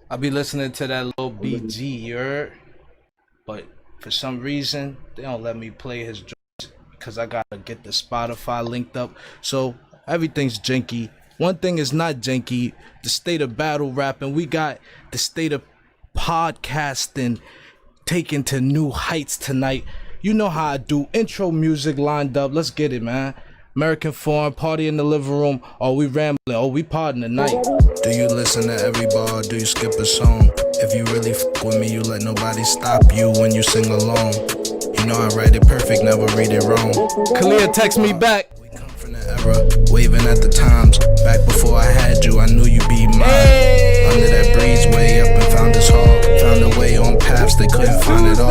I be listening to that little BG, you heard? But for some reason, they don't let me play his joints because I gotta get the Spotify linked up. So everything's janky. One thing is not janky, the state of battle rapping. We got the state of podcasting taken to new heights tonight. You know how I do. Intro music lined up. Let's get it, man. American Foreign, Party in the Living Room. Are we rambling? Are we partying tonight? Do you listen to every bar? Do you skip a song? If you really fuck with me, you let nobody stop you when you sing along. You know I write it perfect, never read it wrong. Kalia, text me back. We come from the era, waving at the times. Back before I had you, I knew you'd be mine. Hey. Under that breeze, way up and found us all. Found a way on paths they couldn't find it all.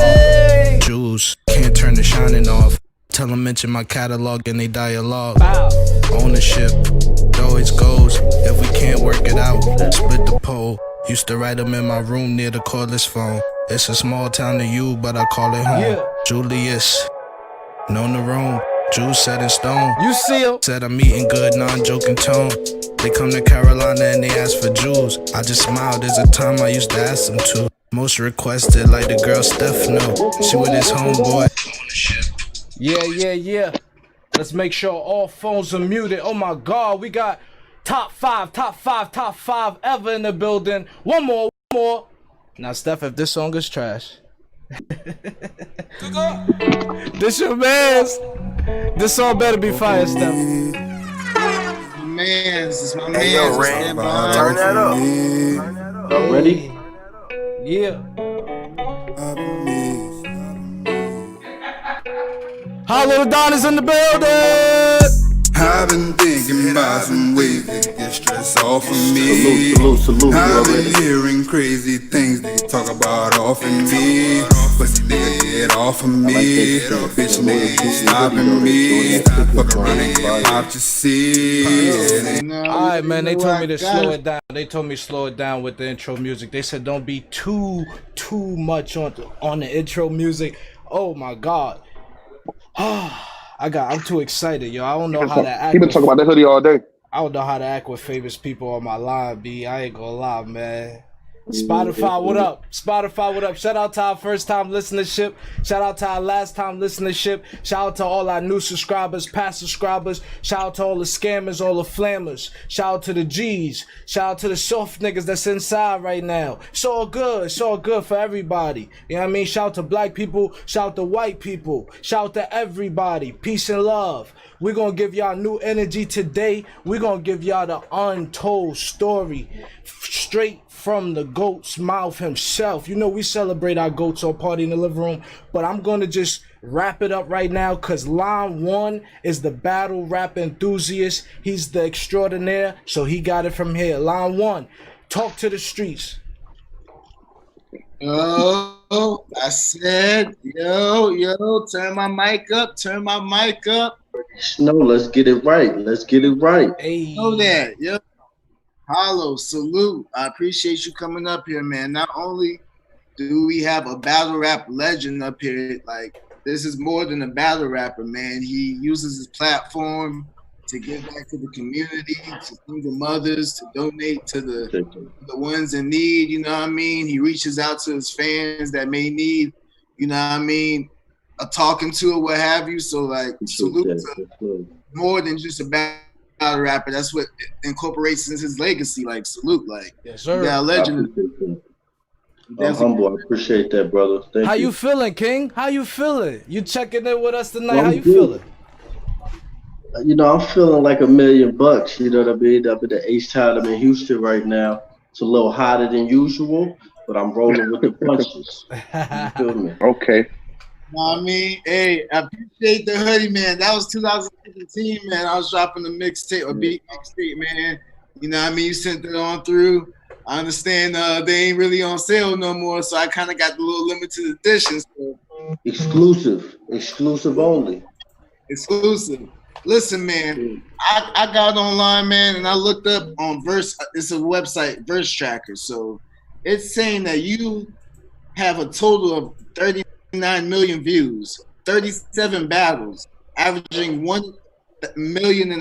Julz, can't turn the shining off. Tell them mention my catalog and they dialogue. Wow. Ownership, it always goes. If we can't work it out, split the pole. Used to write them in my room near the cordless phone. It's a small town to you, but I call it home. Yeah. Julius, known the room. Julz set in stone. You see him? Said I'm eating good, non-joking tone. They come to Carolina and they ask for Julz. I just smiled, there's a time I used to ask them to. Most requested, like the girl Steph know. She with his homeboy. Yeah. Let's make sure all phones are muted. Oh my God, we got top five ever in the building. One more. Now, Steph, if this song is trash, this your man's. This song better be fire, Steph. This is my man. Hey, yo, Ram, turn that up. Ready? Yeah. Hollow Don is in the building. I've been thinking about some ways to get stress off of me. Salute, I've been hearing crazy things they talk about off of me. But they get off of me. Bitch, they ain't stopping me. Fuck around and get popped, you see. Alright, man, they told me to slow it down. They told me slow it down with the intro music. They said don't be too much on the intro music. Oh my God. I'm too excited, yo. I don't know how to act. He been talking about that hoodie all day. I don't know how to act with famous people on my line, B. I ain't gonna lie, man. Spotify, what up? Shout out to our first time listenership. Shout out to our last time listenership. Shout out to all our new subscribers, past subscribers. Shout out to all the scammers, all the flammers. Shout out to the G's. Shout out to the soft niggas that's inside right now. It's all good for everybody. You know what I mean? Shout out to black people. Shout out to white people. Shout out to everybody. Peace and love. We're gonna give y'all new energy today. We're gonna give y'all the untold story straight from the goat's mouth himself. You know we celebrate our goats on Party in the Living Room, but I'm gonna just wrap it up right now because line one is the battle rap enthusiast. He's the extraordinaire, so he got it from here. Line one, talk to the streets. Oh, I said, yo, turn my mic up. No, let's get it right. Hey. Know that, yo. Hollow, salute. I appreciate you coming up here, man. Not only do we have a battle rap legend up here, like this is more than a battle rapper, man. He uses his platform to give back to the community, to single mothers, to donate to the ones in need, you know what I mean? He reaches out to his fans that may need, you know what I mean, a talking to or what have you. So like salute to more than just a battle rapper. That's what incorporates into his legacy. Like salute, like yes, sir. You got a legend. I'm humble. I appreciate that, brother. Thank you. How you feeling, King? How you feeling? You checking in with us tonight? How you feeling? You know, I'm feeling like $1 million. You know what I mean? Up at the H-Town. I'm in Houston right now. It's a little hotter than usual, but I'm rolling with the punches. You feel me? Okay. I mean, hey, I appreciate the hoodie, man. That was 2017, man. I was dropping the mixtape, a beat mixtape, man. You know what I mean? You sent it on through. I understand they ain't really on sale no more, so I kind of got the little limited editions. So. Exclusive only. Exclusive. Listen, man, I got online, man, and I looked up on Verse. It's a website, Verse Tracker. So it's saying that you have a total of 39 million views, 37 battles, averaging 1.5 million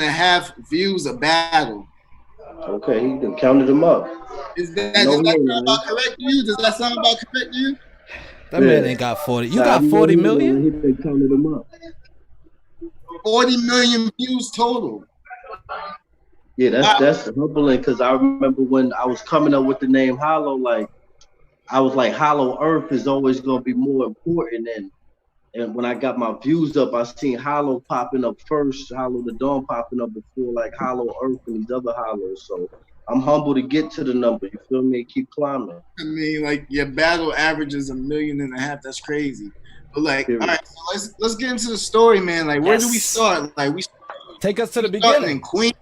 views a battle. Okay, he done counted them up. Does that No, sound no, about correct to you? Does that sound about correct to you? That man ain't got 40. You got I know 40 he million? done counted them up. 40 million views total. Yeah, that's humbling because I remember when I was coming up with the name Hollow, like I was like Hollow Earth is always gonna be more important, and when I got my views up, I seen Hollow popping up first, Hollow the Dawn popping up before like Hollow Earth and these other hollows. So I'm humble to get to the number. You feel me? Keep climbing. I mean, like your battle average is 1.5 million. That's crazy. But like, all right, so let's get into the story, man. Like, where do we start? Like, we take us to the starting beginning. in Queens.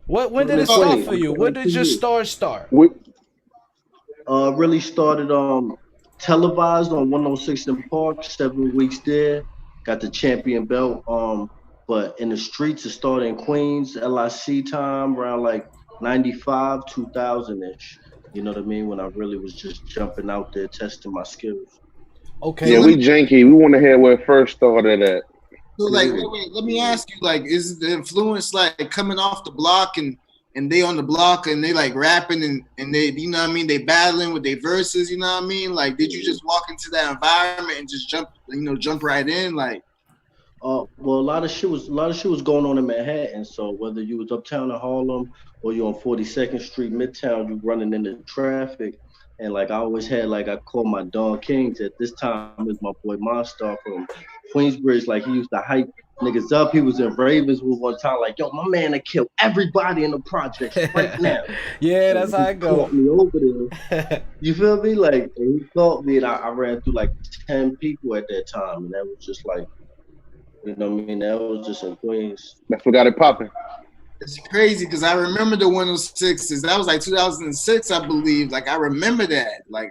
When did it start for you? When did your start? Really started televised on 106 in Park, 7 weeks there. Got the champion belt. But in the streets, it started in Queens, LIC time, around like 95, 2000-ish. You know what I mean? When I really was just jumping out there, testing my skills. Okay. Yeah, we janky. We want to hear where it first started at. So like, wait, let me ask you, like, is the influence like coming off the block and they on the block and they like rapping and they, you know what I mean, they battling with their verses, you know what I mean? Like, did you just walk into that environment and just jump right in? Like, well, a lot of shit was going on in Manhattan. So whether you was uptown in Harlem or you on 42nd Street, Midtown, you running into traffic. And like I always had, like I call my Don Kings at this time is my boy Monstar from Queensbridge. Like he used to hype niggas up. He was in Ravenswood one time, like, yo, my man to kill everybody in the projects right now. Yeah, that's how it goes. Caught me over there. You feel me? Like he caught me and I ran through like 10 people at that time. And that was just like, you know what I mean? That was just in Queens. That's what got it popping. it's crazy because I remember the 106s. That was like 2006, I believe. Like I remember that. Like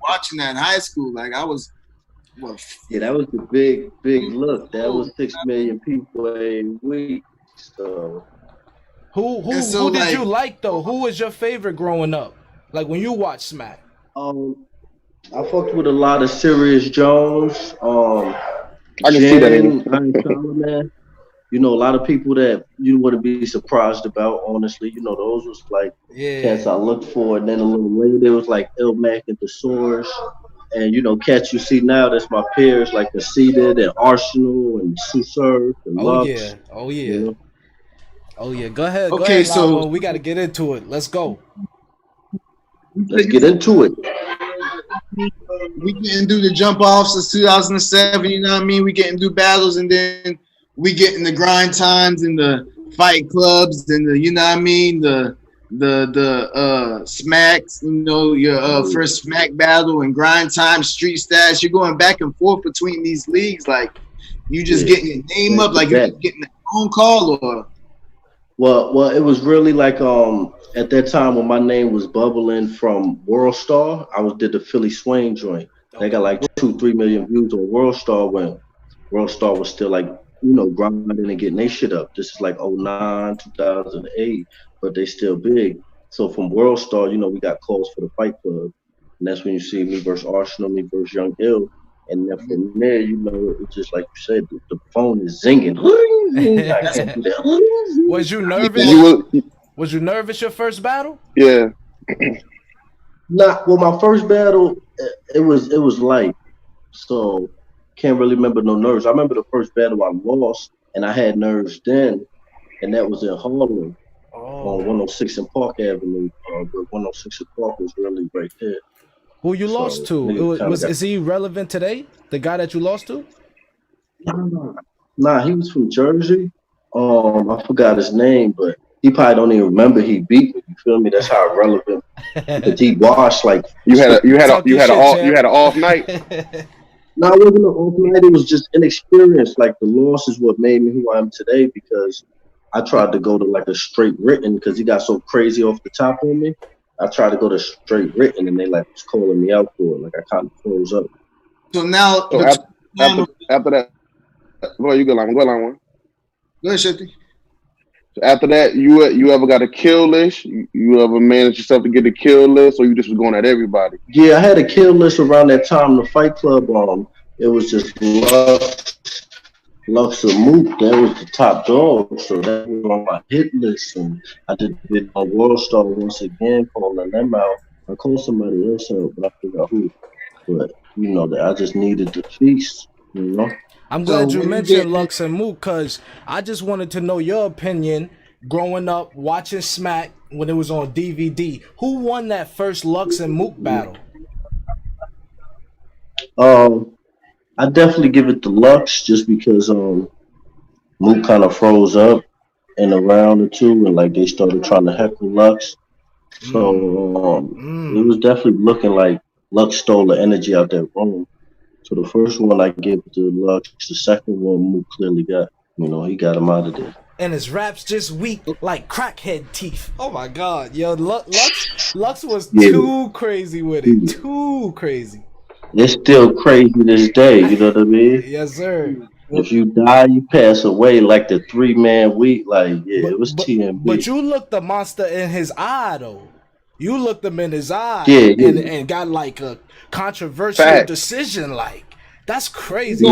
watching that in high school. Like I was. Well, yeah, that was the big look. That was 6 million people a week. So who did you like though? Who was your favorite growing up? Like when you watch Smack? I fucked with a lot of Sirius Jones. I can see that in you know, a lot of people that you wouldn't be surprised about, honestly. You know, those was like cats I looked for. And then a little later, there was like Ilmac and the Source. And, you know, cats you see now, that's my peers, like Conceited and Arsenal and Sue Surf and Lux. Oh, yeah. You know? Oh, yeah. Go ahead. Okay, so we got to get into it. Let's go. Let's get into it. We didn't do the jump offs since 2007, you know what I mean? We getting do battles and then we get in the grind times and the fight clubs and the, you know what I mean, the smacks, you know, your first smack battle and grind time, street stats. You're going back and forth between these leagues, like you just getting your name up, like you're getting a phone call or. Well, it was really like at that time when my name was bubbling from World Star, I did the Philly Swain joint. They got like 2-3 million views on World Star when World Star was still like, you know, grinding and getting their shit up. This is like 2009, 2008, but they still big. So from World Star, you know, we got calls for the Fight Club, and that's when you see me versus Arsenal, me versus Young Ill, and then from there, you know, it's just like you said, the phone is zinging. Was you nervous? Was you nervous your first battle? Yeah. Nah, well, my first battle, it was light, so can't really remember no nerves. I remember the first battle I lost, and I had nerves then, and that was in Harlem on 106 in Park Avenue. But 106 in Park was really right there. Who you lost to? Is he relevant today? The guy that you lost to? Nah, he was from Jersey. I forgot his name, but he probably don't even remember he beat me. You feel me? That's how relevant. Because he washed like you had an off night. No, it wasn't an off night. It was just inexperience. Like the loss is what made me who I am today because I tried to go to like a straight written because he got so crazy off the top on me. I tried to go to straight written and they like was calling me out for it. Like I kind of froze up. So now, after that, go ahead, you go line one. Go ahead, Shifty. So after that, you ever got a kill list? You ever managed yourself to get a kill list, or you just was going at everybody? Yeah, I had a kill list around that time. The Fight Club, it was just Lux, Lux or Mook, that was the top dog, so that was on my hit list, and I did it on World Star once again, calling them out. I called somebody else out, but I forgot who. But you know that I just needed the feast, you know. I'm So glad you when you mentioned get Lux and Mook, because I just wanted to know your opinion growing up watching Smack when it was on DVD. Who won that first Lux and Mook battle? I definitely give it to Lux just because Mook kind of froze up in a round or two, and like they started trying to heckle Lux. So it was definitely looking like Lux stole the energy out that room. So the first one I give to Lux, the second one Mook clearly got. You know, he got him out of there. And his raps just weak like crackhead teeth. Oh my God, yo, Lux was too crazy with it, too crazy. It's still crazy to this day. You know what I mean? Yes, sir. If you die, you pass away. Like the 3-man week. Like it was TMB. But you looked the monster in his eye though. You looked him in his eye, and got like a controversial decision. Like that's crazy.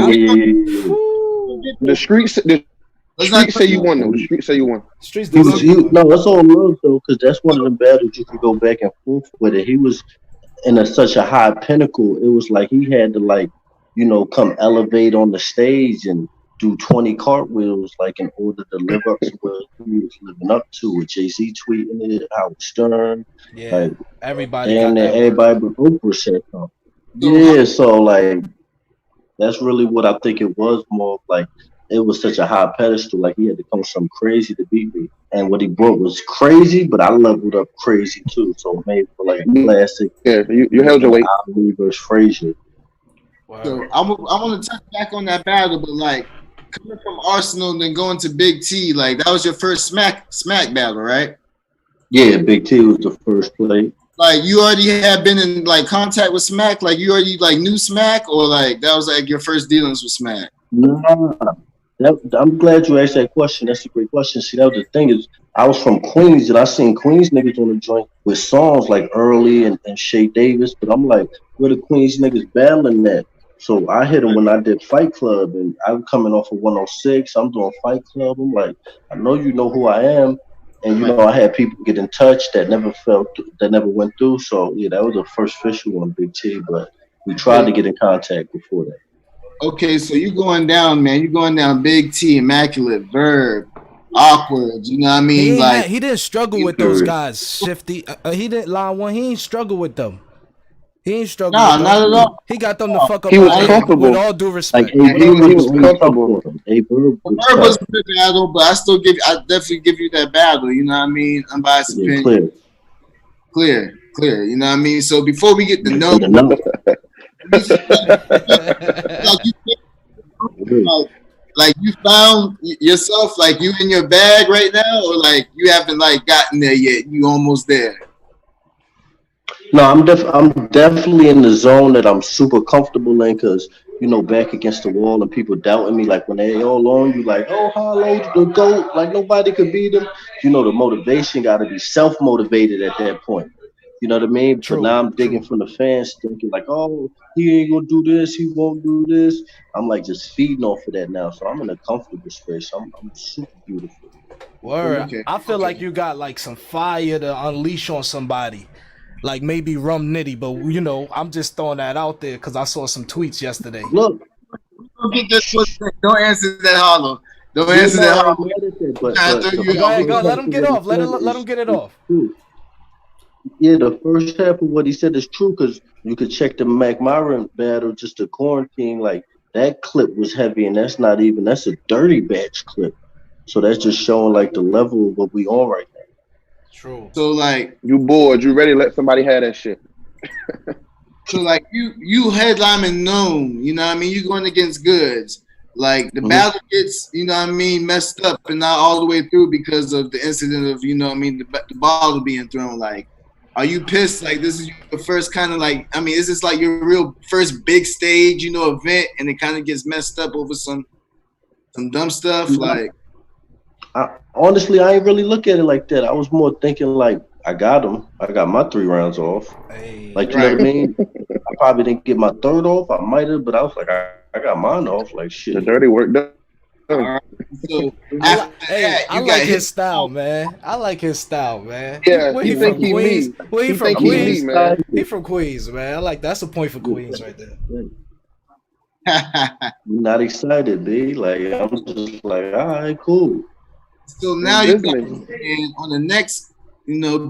The streets say you won though. The streets say you won. Streets no, that's all love though, because that's one of the battles you could go back and forth with it. He was in such a high pinnacle. It was like he had to like, you know, come elevate on the stage and do 20 cartwheels like in order to live up to what he was living up to, with Jay-Z tweeting it, Howard Stern, like everybody but Oprah said something. Yeah, so like that's really what I think it was, more like it was such a high pedestal, like he had to come something crazy to beat me. And what he brought was crazy, but I leveled up crazy too. So it made for like a classic. Yeah, you held your weight. Ali versus Frazier. Wow. So I want to touch back on that battle, but like coming from Arsenal and then going to Big T, like that was your first smack battle, right? Yeah, Big T was the first play. Like you already had been in like contact with Smack, like you already like knew Smack, or like that was like your first dealings with Smack? Nah, I'm glad you asked that question. That's a great question. See, that was the thing is, I was from Queens and I seen Queens niggas on the joint with songs like Early and Shay Davis, but I'm like, where the Queens niggas battling at? So I hit them when I did Fight Club, and I'm coming off of 106. I'm doing Fight Club. I'm like, I know you know who I am, and you know I had people get in touch that never went through. So yeah, that was the first official on Big T, but we tried to get in contact before that. Okay, so you going down, man. You going down Big T, Immaculate, Verb, Awkward. You know what I mean? He didn't struggle with those guys. Shifty. He didn't line one. He ain't struggle with them. He ain't struggle. Nah, not at all. He got them to fuck up. He was comfortable. With all due respect. Like, he was comfortable. Verb was a good battle, but I definitely give you that battle. You know what I mean? Unbiased opinion. Clear. You know what I mean? So before we get to know. Like you found yourself, like you in your bag right now, or like you haven't like gotten there yet? You almost there? No, I'm definitely in the zone that I'm super comfortable in, because you know, back against the wall and people doubting me, like when they all on you, like, oh, Hollow the GOAT, like nobody could beat him. You know, the motivation got to be self-motivated at that point. You know what I mean? True. But now I'm digging from the fans, thinking like, oh, he ain't gonna do this, he won't do this. I'm like just feeding off of that now, so I'm in a comfortable space. I'm super beautiful. Word. Okay. I feel like you got like some fire to unleash on somebody, like maybe Rum Nitty, but you know, I'm just throwing that out there because I saw some tweets yesterday. Look, don't answer that, Hollow. Don't answer that, Hollow. Go, let him get off. Let him get it off. Yeah, the first half of what he said is true, because you could check the Mac Myron battle, just the quarantine, like that clip was heavy, and that's a dirty batch clip. So that's just showing like the level of what we on right now. True. So like you bored, you ready to let somebody have that shit. So like you headlining Known, you know what I mean? You going against Goods. Like the battle gets, you know what I mean, messed up and not all the way through because of the incident of, you know what I mean, the bottle being thrown. Like, are you pissed? Like, this is your first kind of like, I mean, is this like your real first big stage, you know, event, and it kind of gets messed up over some dumb stuff? Like, honestly, I ain't really look at it like that. I was more thinking like, I got him. I got my 3 rounds off. Hey, like, you know what I mean? I probably didn't get my 3rd off. I might have, but I was like, I got mine off. Like, shit. The dirty work done. All right. So I after that, I you like got his style, man. I like his style, man. Yeah, Where he he think from? he Queens? me. Where he He from? think he me, Queens? man. He from Queens, man. I like that's a point for Queens right there. Not excited, B. Like I'm just like, all right, cool. So In now you got business. and on the next,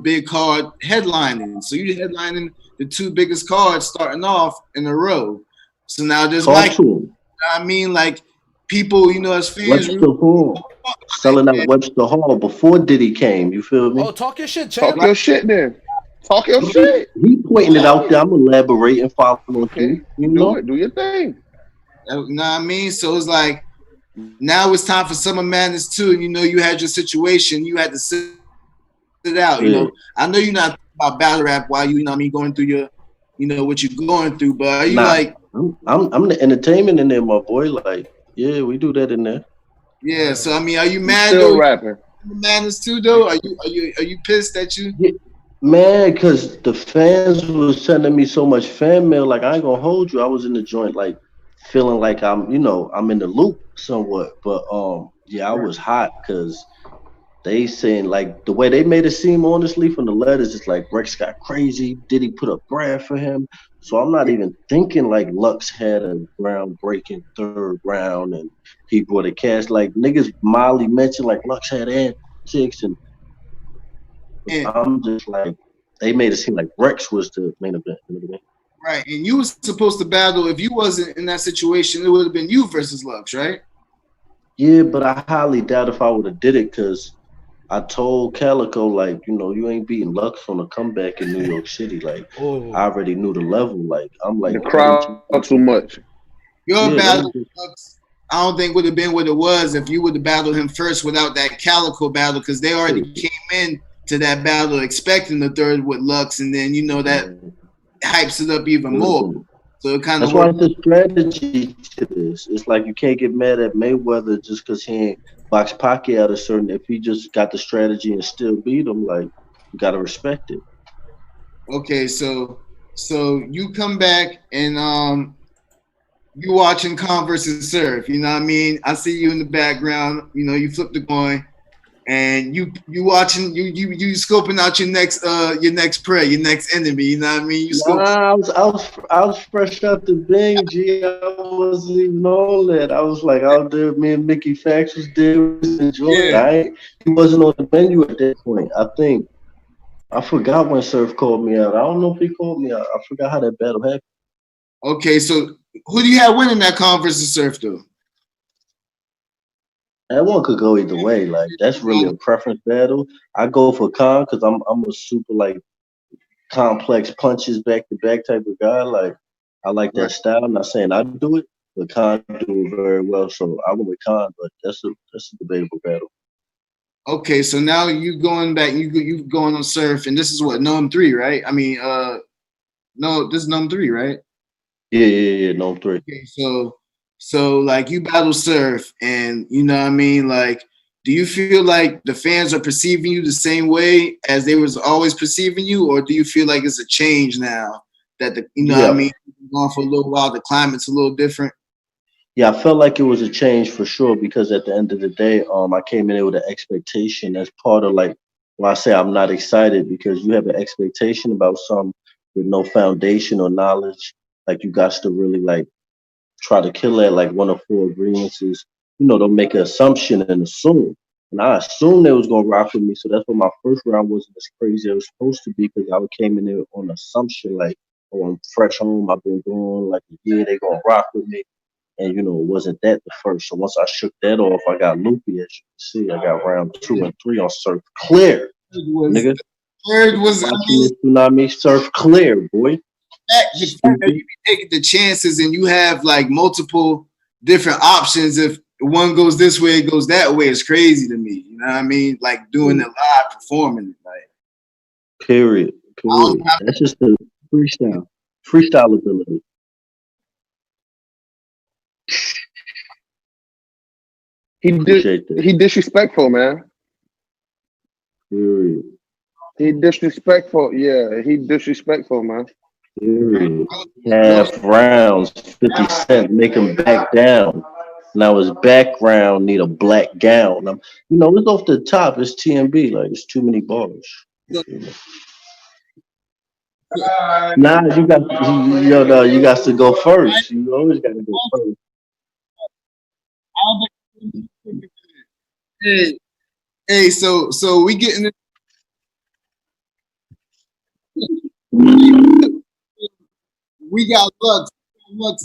big card headlining. So you headlining the two biggest cards starting off in a row. So now there's Talk like, to him. I mean, like people, as fans, Webster Hall. Selling out Webster Hall before Diddy came. You feel me? Oh, talk your shit, Talk champ. your shit then. Talk your shit. He pointing it out there. I'm elaborating, following Okay. through. You Do know? it. Do your thing. you know what I mean? So it's like now it's time for Summer Madness 2. And you had your situation, you had to sit it out. Yeah. I know you're not thinking about battle rap while going through your, what you're going through, but are you Nah, like, I'm the entertainment in there, my boy. Like, yeah, we do that in there. yeah? So I mean, are you You mad still though? rapping. Summer Madness 2 though? Are you pissed that you? Man, because the fans was sending me so much fan mail. Like, I ain't gonna hold you. I was in the joint, like, feeling like I'm in the loop somewhat. But yeah, I was hot because they saying like the way they made it seem honestly from the letters, it's like Rex got crazy. Did he put a brand for him? So I'm not even thinking like Lux had a groundbreaking third round and he brought a cast like niggas Molly mentioned like Lux had antics and And, I'm just like they made it seem like Rex was the main event. You know what I mean? right, and you was supposed to battle. If you wasn't in that situation, it would have been you versus Lux, right? Yeah, but I highly doubt if I would have did it because I told Calico like, you ain't beating Lux on a comeback in New York City. Like, Oh, I already knew the level. Like, I'm like, The crowd too much. Your Yeah, battle with Lux, I don't think would have been what it was if you would have battled him first without that Calico battle, because they already came in to that battle expecting the third with Lux, and then that hypes it up even more. So it kind of that's why it's a strategy to this. It's like you can't get mad at Mayweather just because he ain't box Pocket out a certain. If he just got the strategy and still beat him, like you gotta respect it. Okay, so you come back and you watching Converse and Surf. You know what I mean? I see you in the background. You flip the coin. And you watching you scoping out your next prey, your next enemy. You know what I mean? I was fresh out the Bing, G. I wasn't even all that. I was like out there. Me and Mickey Fax was there, was enjoying. Yeah. He wasn't on the menu at that point. I forgot when Surf called me out. I don't know if he called me out. I forgot how that battle happened. Okay, so who do you have winning that Converse and Surf though? That one could go either way. Like that's really a preference battle. I go for Con because I'm a super like complex punches back to back type of guy. Like I like that style. I'm not saying I do it, but Con do it very well. So I went with Con, but that's a debatable battle. Okay, so now you going back, you going on Surf, and this is what Gnome 3, right? I mean, no, this is Gnome 3, right? Yeah, Gnome 3. Okay, so like you battle Surf, and you know what I mean, like. Do you feel like the fans are perceiving you the same way as they was always perceiving you, or do you feel like it's a change now that what I mean, going for a little while, the climate's a little different? Yeah, I felt like it was a change for sure because at the end of the day, I came in there with an expectation as part of like when I say I'm not excited because you have an expectation about something with no foundation or knowledge. Like you got to really like try to kill that. Like one of four agreements is, they'll make an assumption and assume. And I assumed they was gonna rock with me, so that's why my first round wasn't as crazy as it was supposed to be because I came in there on assumption like, oh, I'm fresh home, I've been doing like a year, they gonna rock with me. And it wasn't that the first. So once I shook that off, I got loopy as you can see. I got round 2 and 3 on Surf Clear. Nigga. Third was Surf Clear, boy. The fact that you be taking the chances and you have like multiple different options. If one goes this way, it goes that way. It's crazy to me. You know what I mean? Like doing it live, performing it. Like Period. That's just the freestyle ability. He disrespectful, man. Period. He disrespectful. Yeah, he disrespectful, man. Period. Half rounds, 50 Cent, make him back down. Now his background need a black gown. You know, it's off the top. It's TMB. Like it's too many bars. Nah, you got you got to go first. You always got to go first. Hey, so we getting it. We got Lux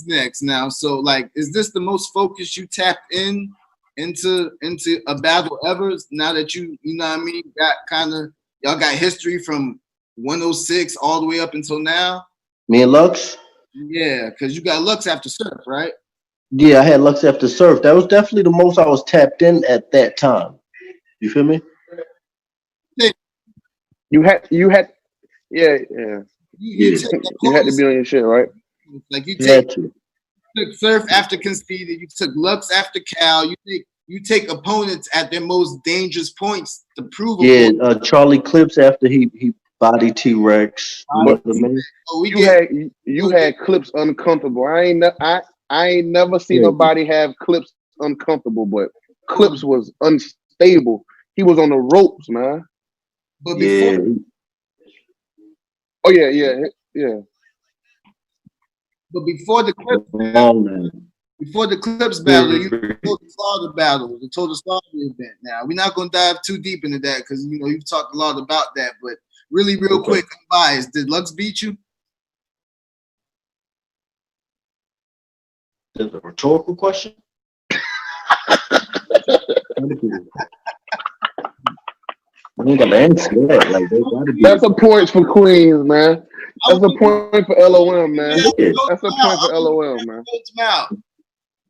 next now. So like, is this the most focused you tapped into a battle ever? Now that you know what I mean, got kind of y'all got history from 106 all the way up until now. Me and Lux? Yeah, because you got Lux after Surf, right? Yeah, I had Lux after Surf. That was definitely the most I was tapped in at that time. You feel me? You had, you had to be on your shit, right? Like you took Surf after Conceited, you took Lux after Cal. You take opponents at their most dangerous points to prove. Yeah, Charlie Clips after he body T-Rex. You had Clips uncomfortable. I ain't never seen nobody have Clips uncomfortable, but Clips was unstable. He was on the ropes, man. But before, yeah. But before the Clips battle, you told the Slaughter battle, the Total Slaughter event. Now we're not gonna dive too deep into that because you know you've talked a lot about that. But really, real quick, unbiased, did Lux beat you? Is a rhetorical question? That's a point for Queens, man. That's a point for LOM, man. That's a point for LOM, man.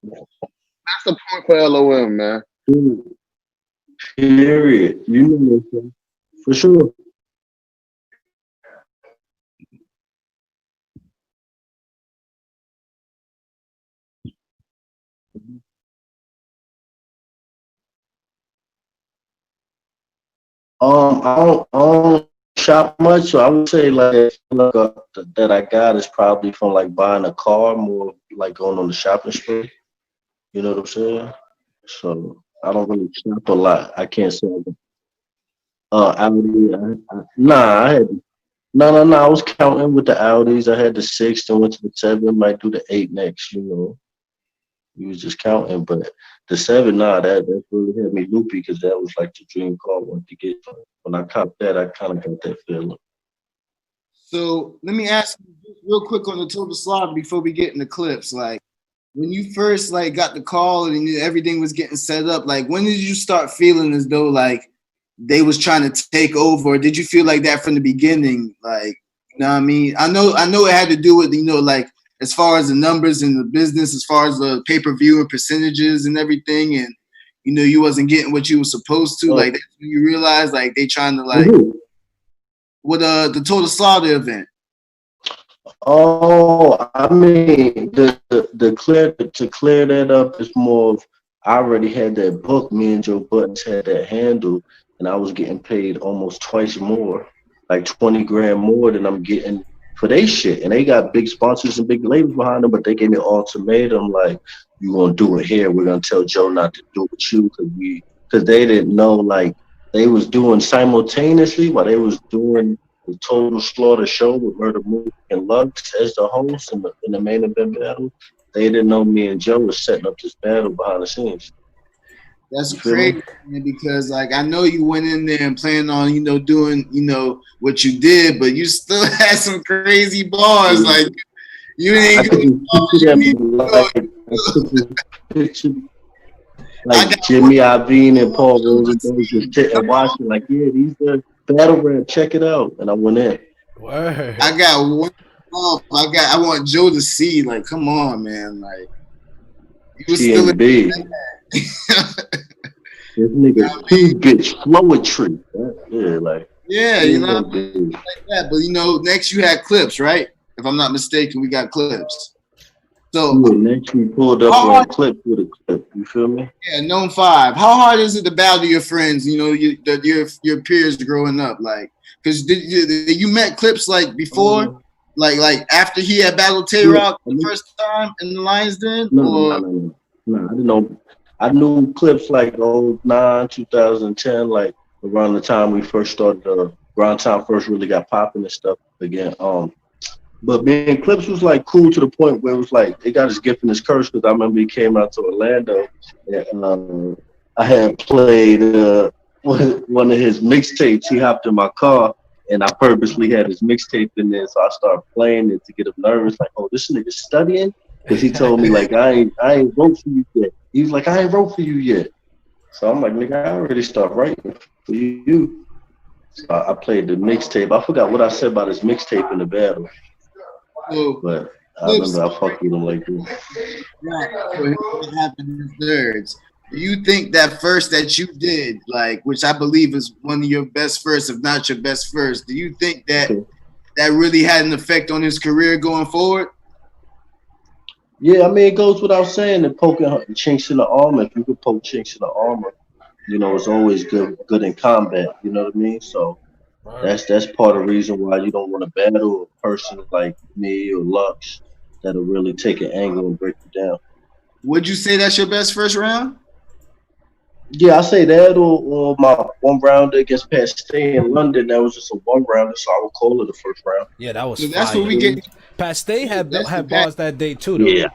That's a point for LOM, man. Period. You know that, for sure. I don't shop much, so I would say like that I got is probably from like buying a car, more like going on the shopping spree. You know what I'm saying? So I don't really shop a lot. I can't say. Audi. I was counting with the Audis. I had the 6, then went to the 7. Might do the 8 next. You know, we was just counting, but the 7, that really had me loopy because that was like the dream car I wanted to get. When I copped that, I kind of got that feeling. So let me ask you real quick on the Total Slaughter before we get in the clips. Like when you first like got the call and everything was getting set up, like when did you start feeling as though like they was trying to take over? Or did you feel like that from the beginning? Like, you know what I mean? I know it had to do with, you know, like as far as the numbers in the business, as far as the pay-per-view and percentages and everything, and you know you wasn't getting what you were supposed to. Like that's when you realize like they trying to like with the Total Slaughter event. Oh, I mean to clear that up is more of I already had that book. Me and Joe Buttons had that handle, and I was getting paid almost twice more, like 20 grand more than I'm getting for they shit. And they got big sponsors and big labels behind them, but they gave me an ultimatum like, you gonna do it here. We're gonna tell Joe not to do it with you because they didn't know like they was doing simultaneously while they was doing the Total Slaughter show with Murder Mook and Lux as the host in the main event battle. They didn't know me and Joe was setting up this battle behind the scenes. That's crazy, man, because like I know you went in there and planned on, you know, doing, you know, what you did, but you still had some crazy bars. Like you ain't like Jimmy Iovine and Paul Rosenberg just sitting and watching, like, yeah, these are battle rap, check it out. And I went in. Word. I got one. I want Joe to see, like, come on, man, like you was still in this nigga bitch flowetry. Yeah, you know, like that. But you know, next you had clips, right? If I'm not mistaken, we got clips. So next we pulled up on clip with a clip. You feel me? Yeah, known 5. How hard is it to battle your friends? You know, your peers growing up, like, because you met Clips like before, like after he had battled Tay Rock the first time in the Lions Den? No. Nah, I didn't know. I knew Clips like 09, 2010, like around the time we first started, around the time first really got popping and stuff again. But being Clips was like cool to the point where it was like it got his gift and his curse, because I remember he came out to Orlando and I had played one of his mixtapes. He hopped in my car and I purposely had his mixtape in there, so I started playing it to get him nervous. Like, oh, this nigga studying, because he told me like I ain't wrote for you yet. He was like, I ain't wrote for you yet. So I'm like, nigga, I already started writing for you. So I played the mixtape. I forgot what I said about his mixtape in the battle. But I remember I fucked with him like this. Right. What happened in thirds? Do you think that first that you did, like, which I believe is one of your best firsts, if not your best first, do you think that that really had an effect on his career going forward? Yeah, I mean, it goes without saying that poking chinks in the armor, if you could poke chinks in the armor, you know, it's always good in combat, you know what I mean? So that's part of the reason why you don't want to battle a person like me or Lux that'll really take an angle and break you down. Would you say that's your best first round? Yeah, I say that, or my one rounder against Pat Stay in London. That was just a one rounder, so I would call it the first round. Yeah, that was. So that's what we get. Pat Stay had bars that day too, though. Yeah.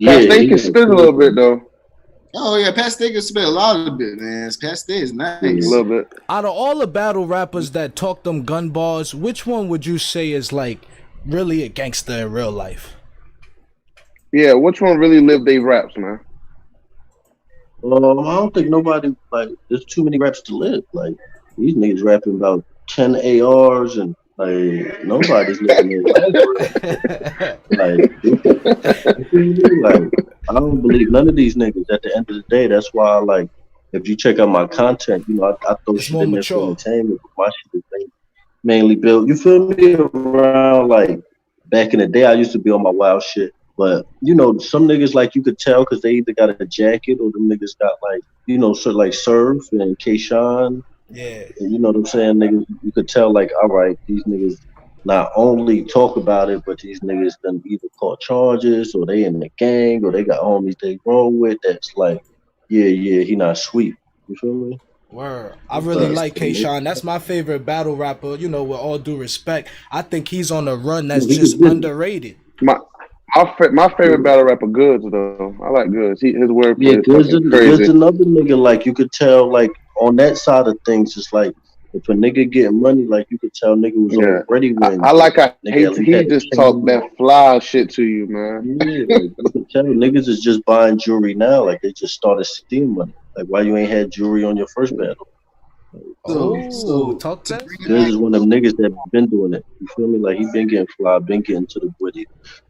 Pat Stay can spin a little bit though. Oh yeah, Pat Stay can spin a lot of bit, man. Pat Stay is nice. A little bit. Out of all the battle rappers that talk them gun bars, which one would you say is like really a gangster in real life? Yeah, which one really lived their raps, man? I don't think nobody, like, there's too many raps to live. Like, these niggas rapping about 10 ARs and, like, nobody's living their life. Like, I don't believe none of these niggas at the end of the day. That's why, like, if you check out my content, you know, I throw shit in there for entertainment, but my shit is mainly built, you feel me, around, like, back in the day, I used to be on my wild shit. But, you know, some niggas, like, you could tell because they either got a jacket or them niggas got, like, you know, sort of like Surf and Kayshawn. Yeah. And you know what I'm saying? Niggas, you could tell, like, all right, these niggas not only talk about it, but these niggas done either caught charges or they in the gang or they got homies they roll with that's like, yeah, he not sweet. You feel me? Word. I really like Kayshawn. That's my favorite battle rapper, you know, with all due respect. I think he's on a run that's just underrated. My favorite battle rapper, Goods, though. I like Goods. His wordplay is Goods fucking crazy. Goods another nigga, like, you could tell, like, on that side of things, it's like, if a nigga getting money, like, you could tell nigga was already winning. I like how he just talk that fly shit to you, man. Yeah, like, you can tell niggas is just buying jewelry now. Like, they just started stealing money. Like, why you ain't had jewelry on your first battle? So talk to Goods is one of them niggas that been doing it. You feel me? Like, he been getting fly, been getting to the woody.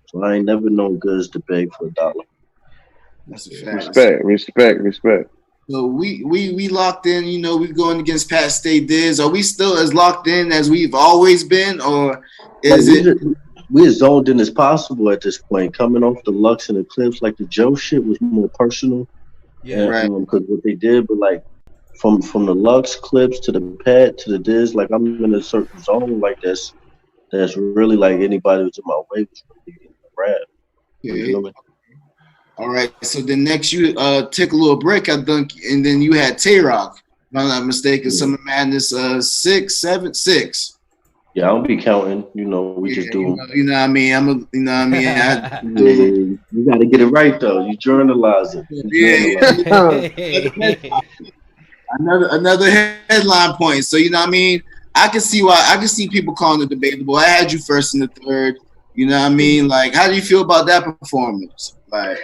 So I ain't never known Goods to beg for $1. That's a fact. Respect. So we locked in, you know, we going against Pat Stay Diz. Are we still as locked in as we've always been, or is we're as zoned in as possible at this point? Coming off the Lux and the Clips, like the Joe shit was more personal. Yeah, right. Because what they did, but like from the Lux Clips to the Pat to the Diz, like I'm in a certain zone like that's really like anybody who's in my way was really getting rap. You know what I mean? All right, so then next you take a little break, I think, and then you had Tay-Rock, if I'm not mistaken, Summer Madness 6, 7, 6. Yeah, I don't be counting. You know, we just do. You know what I mean? You know what I mean? You got to get it right though. You journalize it. Another headline point. So you know what I mean? I can see people calling it debatable. I had you first and the third. You know what I mean? Like, how do you feel about that performance? Like,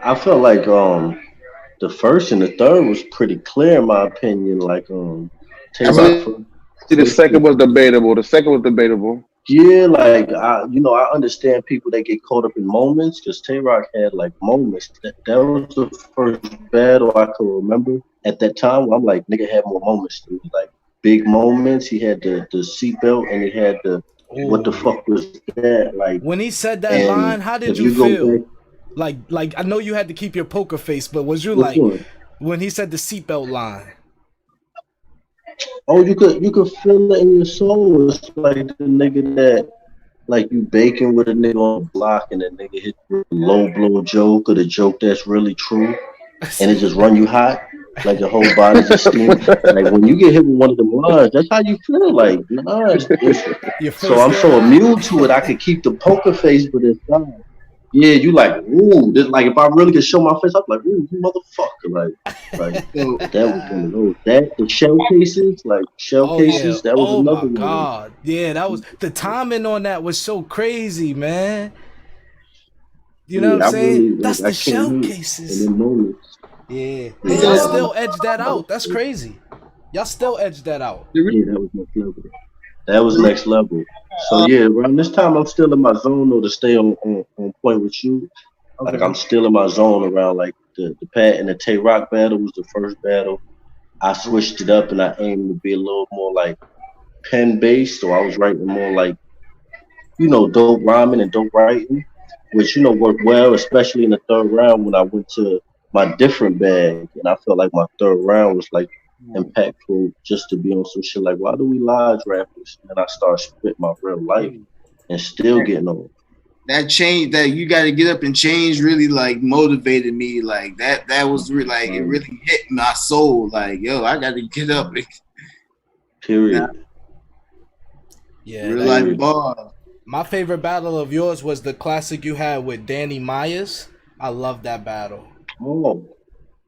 I felt like the first and the third was pretty clear in my opinion. Like the second was debatable. Yeah, like I understand people that get caught up in moments because Tay-Rock had like moments. That was the first battle I could remember at that time where I'm like, nigga had more moments. It was like big moments. He had the seatbelt and he had the what the fuck was that? Like when he said that line, how did you feel? Like I know you had to keep your poker face, but was you like when he said the seatbelt line? Oh, you could feel it in your soul. It's like the nigga like you baking with a nigga on the block and that nigga hit the low blow joke or the joke that's really true and it just run you hot, like your whole body just steam. Like when you get hit with one of them lines, that's how you feel. Like, nah, so I'm so immune to it. I could keep the poker face, but inside, yeah, you like, ooh, this, like if I really could show my face, I'm like, ooh, you motherfucker, like that was one of those. That the shell cases, like shell cases, that was another one. Oh my god, yeah, that was the timing on that was so crazy, man. You know what I'm saying? Really, that's the shell cases. Yeah, y'all still edged that out. That's crazy. Y'all still edged that out. Yeah, that was next level. That was next level. So yeah, around this time I'm still in my zone though to stay on point with you. Like I'm still in my zone around like the Pat and the Tay Rock battle was the first battle. I switched it up and I aimed to be a little more like pen based, so I was writing more like, you know, dope rhyming and dope writing, which, you know, worked well, especially in the third round when I went to my different bag, and I felt like my third round was like impactful just to be on some shit like, why do we lodge rappers? And then I started spitting my real life and still getting on. That change, that you got to get up and change, really like motivated me. Like that was really like it really hit my soul. Like, yo, I got to get up. Period. Yeah, real life bar. My favorite battle of yours was the classic you had with Danny Myers. I love that battle. Oh,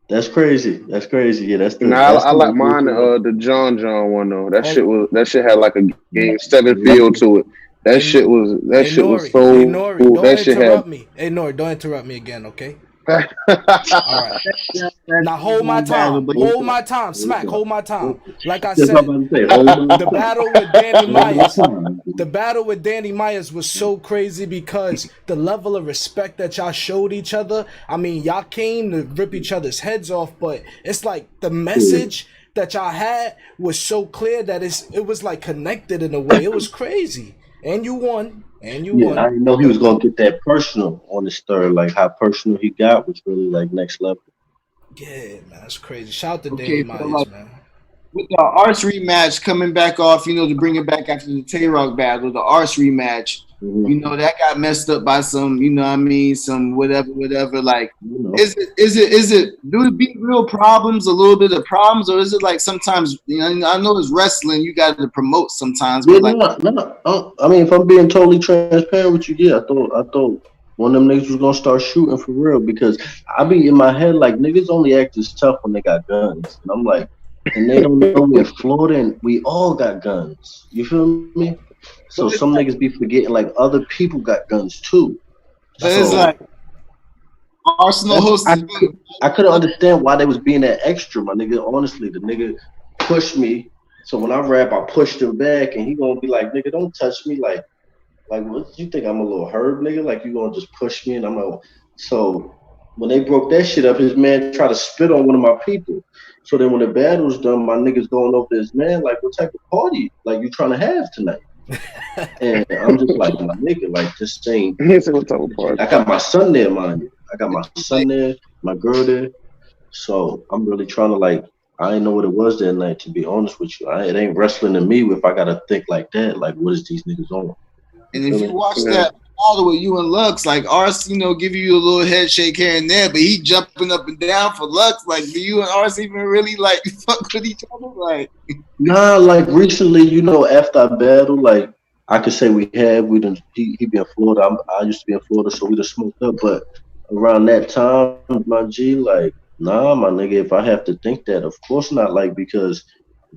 that's crazy. That's crazy. Yeah, that's the. Nah, I like mine. The John one though. That shit had like a Game 7 feel to it. That shit was so. Hey, Nori, cool. Don't that shit interrupt had. me. Hey, Nori, don't interrupt me again, okay? All right. Now hold my time. Hold my time. Smack. Hold my time. Like I said, the battle with Danny Myers. The battle with Danny Myers was so crazy because the level of respect that y'all showed each other. I mean, y'all came to rip each other's heads off, but it's like the message that y'all had was so clear that it was like connected in a way. It was crazy. And you won. And you won. I didn't know he was gonna get that personal on his third. Like how personal he got was really like next level. Yeah, man, that's crazy. Shout out to Danny Myers, man. With the Arts rematch coming back off, you know, to bring it back after the Tay Rock battle, the Arts rematch, you know, that got messed up by some, you know what I mean, some whatever. Like, is it, do it be real problems, a little bit of problems, or is it like sometimes, you know, I know it's wrestling, you got to promote sometimes, but I mean, if I'm being totally transparent with you, yeah, I thought one of them niggas was gonna start shooting for real because I be in my head like niggas only act as tough when they got guns, and I'm like, and they don't know we're in Florida and we all got guns. You feel me? So some niggas be forgetting like other people got guns too. So it's like Arsenal hosted. I couldn't understand why they was being that extra, my nigga. Honestly, the nigga pushed me. So when I rap, I pushed him back, and he gonna be like, "Nigga, don't touch me." Like what you think? I'm a little herb, nigga? Like you gonna just push me? And I'm like, so when they broke that shit up, his man tried to spit on one of my people. So then when the battle was done, my niggas going over this man, like, what type of party like you trying to have tonight? And I'm just like, my nigga, like this ain't. I got my son there, mind you. I got my son there, my girl there. So I'm really trying to like, I didn't know what it was that night, to be honest with you. It ain't wrestling to me if I gotta think like that. Like, what is these niggas on? And if you watch that battle with you and Lux, like Ars, you know, give you a little head shake here and there, but he jumping up and down for Lux. Like, do you and Ars even really like fuck with each other? Like, nah, like recently, you know, after I battled, like I could say he be in Florida. I used to be in Florida, so we done smoked up. But around that time, my G, like, nah, my nigga, if I have to think that, of course not. Like, because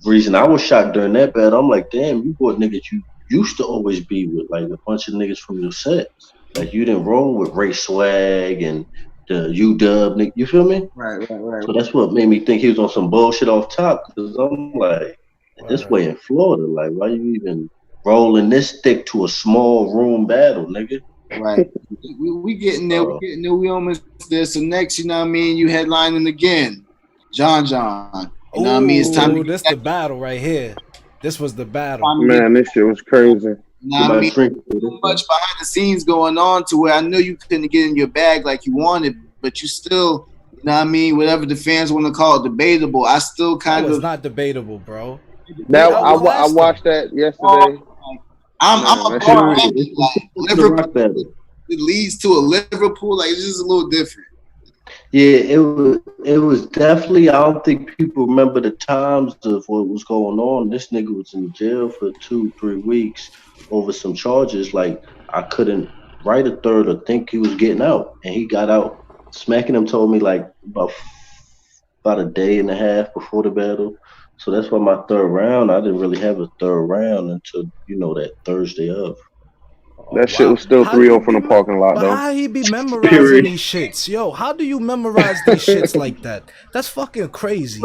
the reason I was shot during that battle, I'm like, damn, you bought niggas you used to always be with, like a bunch of niggas from your set. Like you didn't roll with Ray Swag and the UW nigga, you feel me? Right. So that's what made me think he was on some bullshit off top. Cause I'm like, this way in Florida, like why you even rolling this thick to a small room battle, nigga? Right. we getting there, we almost there. So next, you know what I mean, you headlining again. John. You know what I mean? It's time to this the battle right here. This was the battle. Man, this shit was crazy. You know what I mean? So much behind the scenes going on to where I know you couldn't get in your bag like you wanted, but you still, you know what I mean, whatever the fans want to call it, debatable. I still kind of. It's not debatable, bro. Now I watched that yesterday. I'm a that bar shit- heavy, like It's the rock Liverpool. battle. It leads to a Liverpool, like it's just a little different. Yeah, it was definitely. I don't think people remember the times of what was going on. This nigga was in jail for 2-3 weeks over some charges. Like I couldn't write a third or think he was getting out, and he got out. Smacking him told me like about a day and a half before the battle. So that's why my third round. I didn't really have a third round until that Thursday of. That shit was still How do you 3-0 from the be parking lot But though. how he be memorizing Period. these shits? Yo, how do you memorize these shits like that? That's fucking crazy.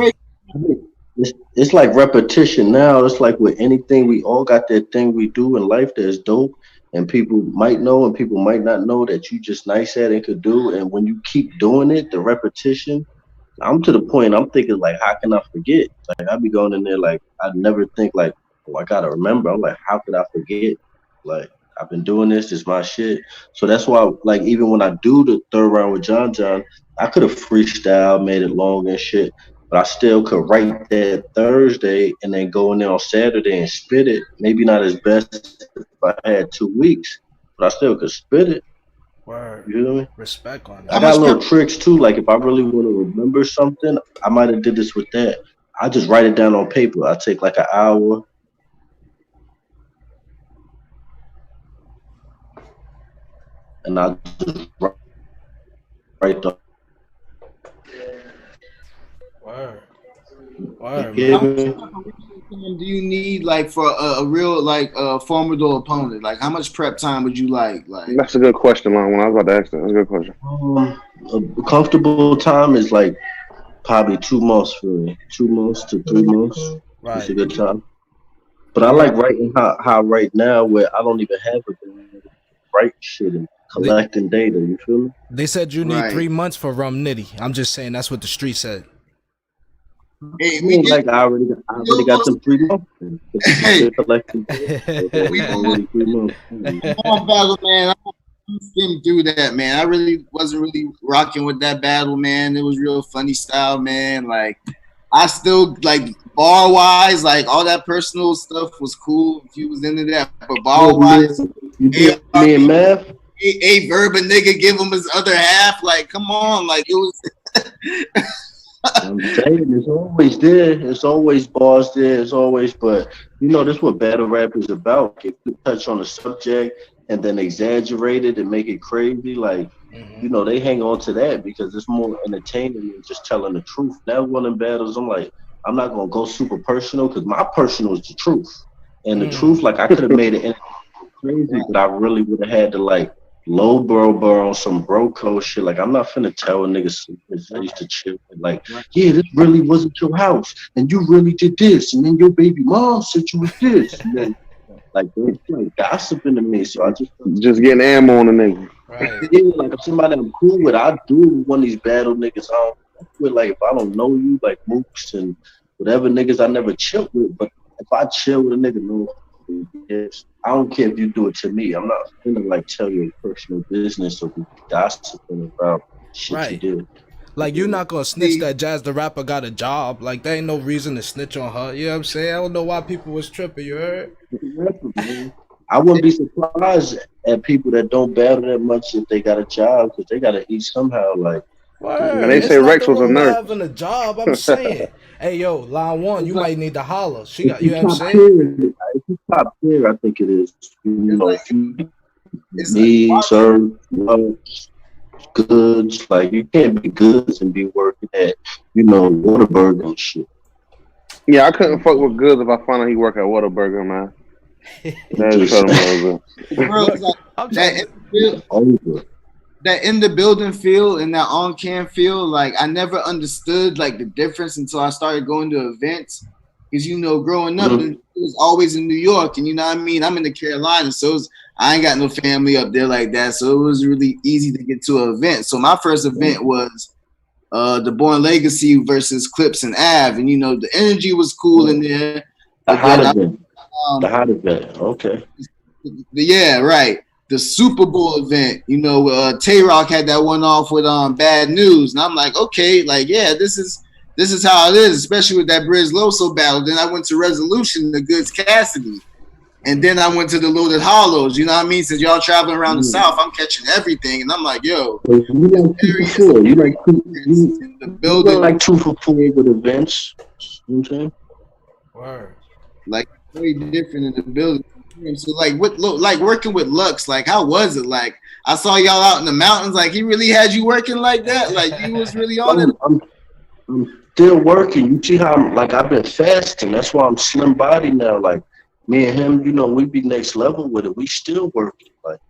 It's like repetition now. It's like with anything, we all got that thing we do in life that's dope, and people might know and people might not know that you just nice at and could do. And when you keep doing it, the repetition, I'm to the point I'm thinking like, how can I forget? Like I be going in there like I never think like, oh, I gotta remember. I'm like, how could I forget? Like I've been doing this, it's my shit. So that's why like even when I do the third round with John, I could have freestyle, made it long and shit. But I still could write that Thursday and then go in there on Saturday and spit it. Maybe not as best if I had 2 weeks, but I still could spit it. Word. You feel me? Respect on I that. got little tricks too. Like if I really want to remember something, I might have did this with that. I just write it down on paper. I take like an hour. And I just write the Word. Word, Yeah, man. man. Do you need like for a real like formidable opponent? Like how much prep time would you like? Like That's a good question, Lon. When I was about to ask that, that's a good question. A comfortable time is like probably 2 months for me. 2 months to 3 months. It's a Right. good time. But I like writing how right now where I don't even have a write shit and collecting data. You feel me? They said you need Right. 3 months for Rum Nitty. I'm just saying that's what the street said. hey, I mean, like I already got them 3 months. Hey. Collecting data. We Already 3 months. Come on, battle, man. I'm skim through that, man. I really wasn't really rocking with that battle, man. It was real funny style, man. Like I still like bar wise, like all that personal stuff was cool if you was into that. But bar wise, You did me and math. a verb a nigga give him his other half. Like, come on, like it was. I'm saying it's always there. It's always bars there. It's always, but that's what battle rap is about. If you touch on a subject and then exaggerate it and make it crazy, like they hang on to that because it's more entertaining than just telling the truth. Now, one of them battles, I'm like, I'm not gonna go super personal because my personal is the truth, and the truth, like I could have made it crazy, but I really would have had to like low bro on some bro code shit. Like I'm not finna tell a nigga secrets. I used to chill like, yeah, this really wasn't your house, and you really did this, and then your baby mom said you was this, and then like they're like gossiping to me. So I just getting ammo on the nigga. Right. yeah, like if somebody I'm cool with, I do one of these battle niggas. I don't with like if I don't know you, like Mooks and whatever niggas I never chill with, but if I chill with a nigga, no. Yes. I don't care if you do it to me. I'm not gonna like tell your personal business or be gossiping about shit Right. you did. Like you're not gonna snitch that Jazz the rapper got a job. Like there ain't no reason to snitch on her. You know what I'm saying? I don't know why people was tripping. You heard? I wouldn't be surprised at people that don't battle that much if they got a job because they gotta eat somehow. Like Word. And they It's say Rex nothing was a wrong with nurse. having a job. I'm saying, hey yo, line one, you might need to holler. She got, you know what I'm top saying? tier, if you top tier, I think it is. If you It's need like, serve goods, like you can't be goods and be working at Whataburger and shit. Yeah, I couldn't fuck with Goods if I found out he worked at Whataburger, man. That just shut him over. bro, it's like I'm that, that in the building feel and that on cam feel, like I never understood like the difference until I started going to events. Because growing up, it was always in New York, and you know what I mean. I'm in the Carolinas, so I ain't got no family up there like that, so it was really easy to get to an event. So my first event was the Born Legacy versus Clips and Av, and the energy was cool in there. The hot event, okay. Yeah, right. The Super Bowl event, Tay Rock had that one off with Bad News, and I'm like, okay, like yeah, this is how it is, especially with that Briz Loso battle. Then I went to Resolution, the Goods Cassidy, And then I went to the Loaded Hollows, you know what I mean? Since y'all traveling around the South, I'm catching everything. And I'm like, yo, You like 2 for 4. You like in the building. You like 2 for 4 with events. You know what I'm saying? Word. Like, very different in the building. So, like, like working with Lux, like, how was it? Like, I saw y'all out in the mountains. Like, he really had you working like that? Like, he was really on it? I'm still working. You see how I've been fasting. That's why I'm slim body now. Like, me and him, you know, we be next level with it. We still working. Like,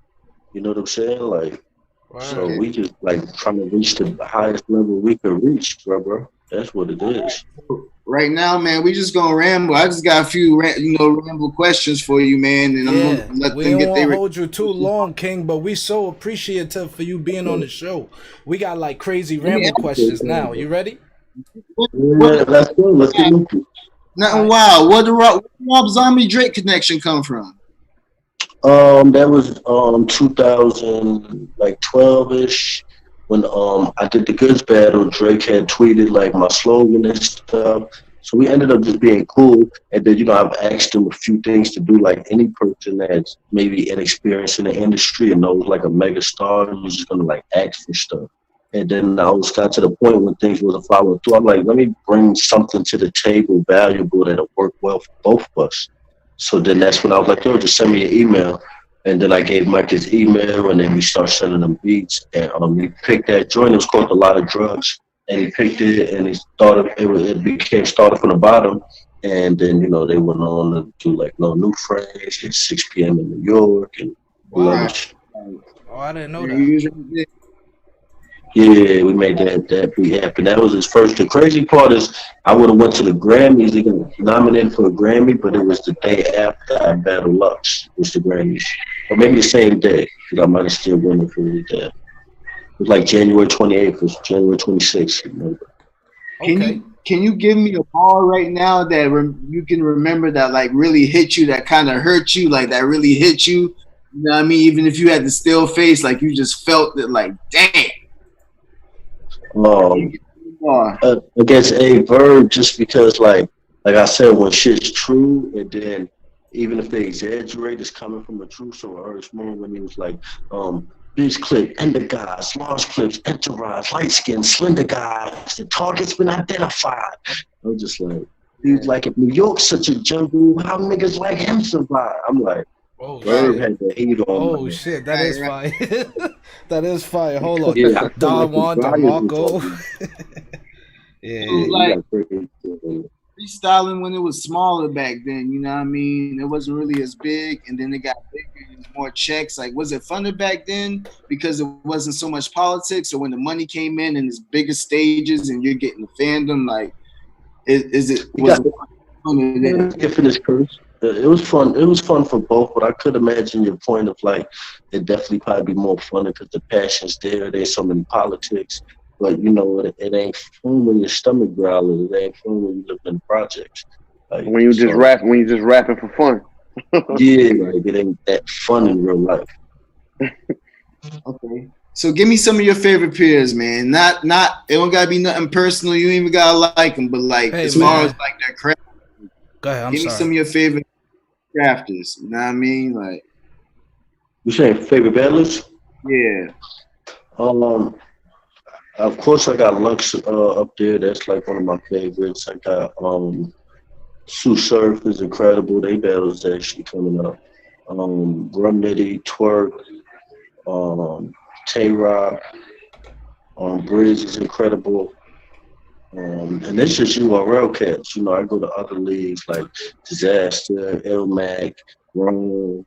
you know what I'm saying? Like, so we just, like, trying to reach the highest level we can reach, bro. That's what it is. Right now, man, we just gonna ramble. I just got a few, ramble questions for you, man, and I'm gonna let we them don't get want to hold you too long, King, but we so appreciative for you being on the show. We got like crazy ramble questions now. You ready? Yeah, let's go. Let's get into it. Nothing wild. Where the Rob Zombie Drake connection come from? That was 2012-ish. When I did the goods battle, Drake had tweeted like my slogan and stuff. So we ended up just being cool. And then, you know, I've asked him a few things to do, like any person that's maybe inexperienced in the industry and knows like a mega star, you're just gonna like ask for stuff. And then I was got to the point when things wasn't following through. I'm like, let me bring something to the table valuable that'll work well for both of us. So then that's when I was like, yo, just send me an email. And then I gave Mike his email, and then we started sending them beats. And he picked that joint. It was called A Lot of Drugs. And he picked it, and he started. It became started from the bottom. And then, you know, they went on to do like No New Phrase, at 6 p.m. in New York, and Wow. Oh, I didn't know that. yeah, we made that beat happen. That was his first. The crazy part is I would have went to the Grammys. They got nominated for a Grammy, but it was the day after I battled Lux, was the Grammys. Or maybe the same day, because I might have still won it for the day. It was like January 28th, or January 26th. Okay. Can you give me a ball right now that you can remember that like really hit you, that kind of hurt you, like that really hit you? You know what I mean? Even if you had the still face, like you just felt it, like damn. Against a verb, just because like I said, when shit's true, and then even if they exaggerate, it's coming from a true. So I heard more when he was like, bitch clip, ender guys, large clips, entourage, light skin, slender guys, the target's been identified. I'm just like, he's like, if New York's such a jungle, how niggas like him survive? I'm like, oh, Verb had the heat on. Oh shit, that is fire. That is fire. Hold on. Yeah, Don Juan, DeMarco. Yeah. Like freestyling when it was smaller back then, you know what I mean? It wasn't really as big, and then it got bigger and more checks. Like, was it funner back then because it wasn't so much politics, or when the money came in and it's bigger stages and you're getting the fandom? Like, was it funner then? It was fun. It was fun for both, but I could imagine your point of like it definitely probably be more fun because the passion's there. There's so many politics, but you know it ain't fun when your stomach growling. It ain't fun when you live in projects. Like, when you just rapping for fun. Yeah, like it ain't that fun in real life. Okay. So give me some of your favorite peers, man. Not it don't gotta be nothing personal. You ain't even gotta like them, but like as far as like their craft. Go ahead. Give me some of your favorite crafters. You know what I mean? Like, you saying favorite battlers? Yeah. Of course I got Lux up there. That's like one of my favorites. I got Sue Surf is incredible. They battles actually coming up. Rum Nitty, Twerk, Tay Rock, Bridge is incredible. And it's just URL cats. You know, I go to other leagues like Disaster, Ilmac, Rome,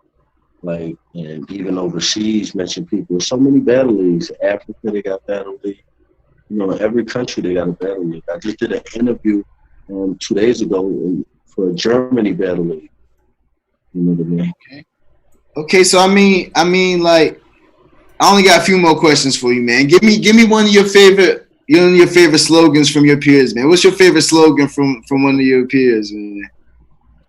like, and even overseas, mention people. So many battle leagues. Africa, they got battle league. You know, every country they got a battle league. I just did an interview 2 days ago for a Germany battle league. You know what I mean? Okay. So I mean, like, I only got a few more questions for you, man. Give me one of your favorite slogans from your peers, man. What's your favorite slogan from one of your peers, man?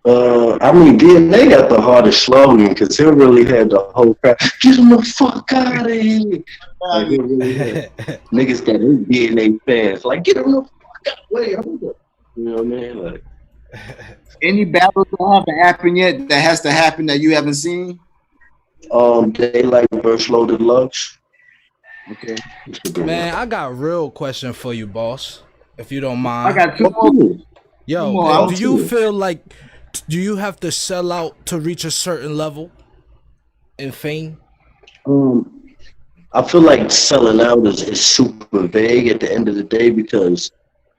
I mean, DNA got the hardest slogan because he really had the whole crowd. Get him the fuck out of here! Like, really niggas got his DNA fans. Like, get him the fuck out! Wait, hold up. You know what I mean? Like, Any battles that haven't happened yet that has to happen that you haven't seen? Daylight versus Loaded Lux. Okay. Man, I got a real question for you, boss. If you don't I mind. got two more. Yo, do you feel like do you have to sell out to reach a certain level in fame? I feel like selling out is super vague at the end of the day because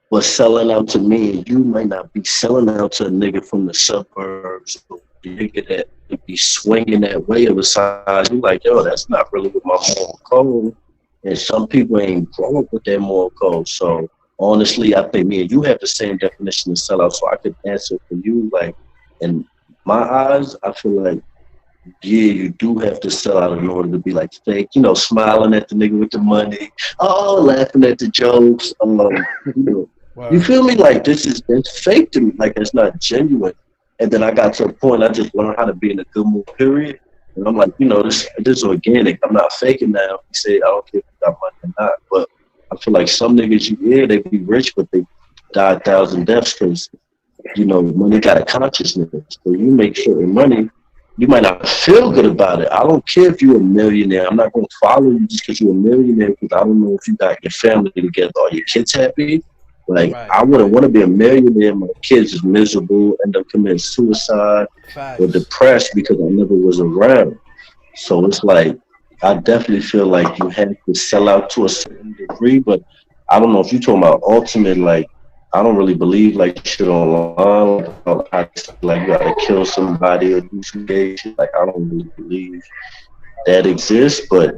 what's selling out to me, you might not be selling out to a nigga from the suburbs or a nigga that would be swinging that way of a size. You like, yo, that's not really with my moral code. And some people ain't grown up with that moral code. So honestly, I think me and you have the same definition of sellout. So I could answer for you. Like, in my eyes, I feel like, yeah, you do have to sell out in order to be like fake, you know, smiling at the nigga with the money, laughing at the jokes. You feel me? Like it's fake to me. Like it's not genuine. And then I got to a point I just learned how to be in a good mood, period. And I'm like, you know, this is organic. I'm not faking now. He said, I don't care if you got money or not. But I feel like some niggas, they be rich, but they die 1,000 deaths because, you know, money got a consciousness. So you make certain money, you might not feel good about it. I don't care if you're a millionaire. I'm not going to follow you just because you're a millionaire because I don't know if you got your family together. Are your kids happy? Like, right. I wouldn't want to be a millionaire. My kids is miserable, end up committing suicide or depressed because I never was around. So it's like, I definitely feel like you have to sell out to a certain degree, but I don't know if you're talking about ultimate, like, I don't really believe like shit online, like you gotta kill somebody or do some gay shit. Like I don't really believe that exists, but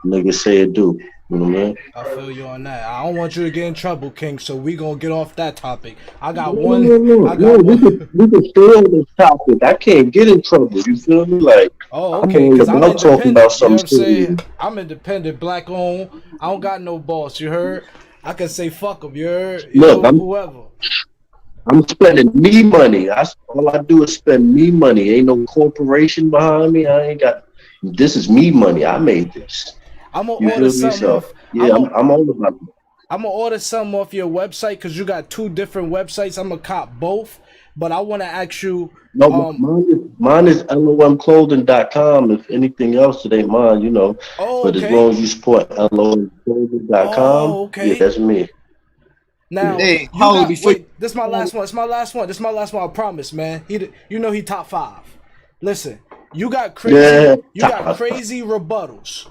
niggas say it do. You know what I mean? I feel you on that. I don't want you to get in trouble, King. So we gonna get off that topic. I got one. We can stay on this topic. I can't get in trouble. You feel me? Like, oh, okay. Because I'm talking about you know what I'm saying? I'm independent, black owned. I don't got no boss. You heard? I can say fuck them. You heard? Look, whoever. I'm spending me money. All I do is spend me money. Ain't no corporation behind me. I ain't got. This is me money. I made this. I'm gonna order something off. Yeah, I'm all about it. I'm gonna order something off your website because you got two different websites. I'm gonna cop both, but I want to ask you. No, mine is lomclothing.com. If anything else, it ain't mine, you know. Oh, but as long as you support lomclothing.com, yeah, that's me. Now, hey, this is my last one. This is my last one. I promise, man. You know he top 5. Listen, you got crazy. Yeah, you got crazy rebuttals.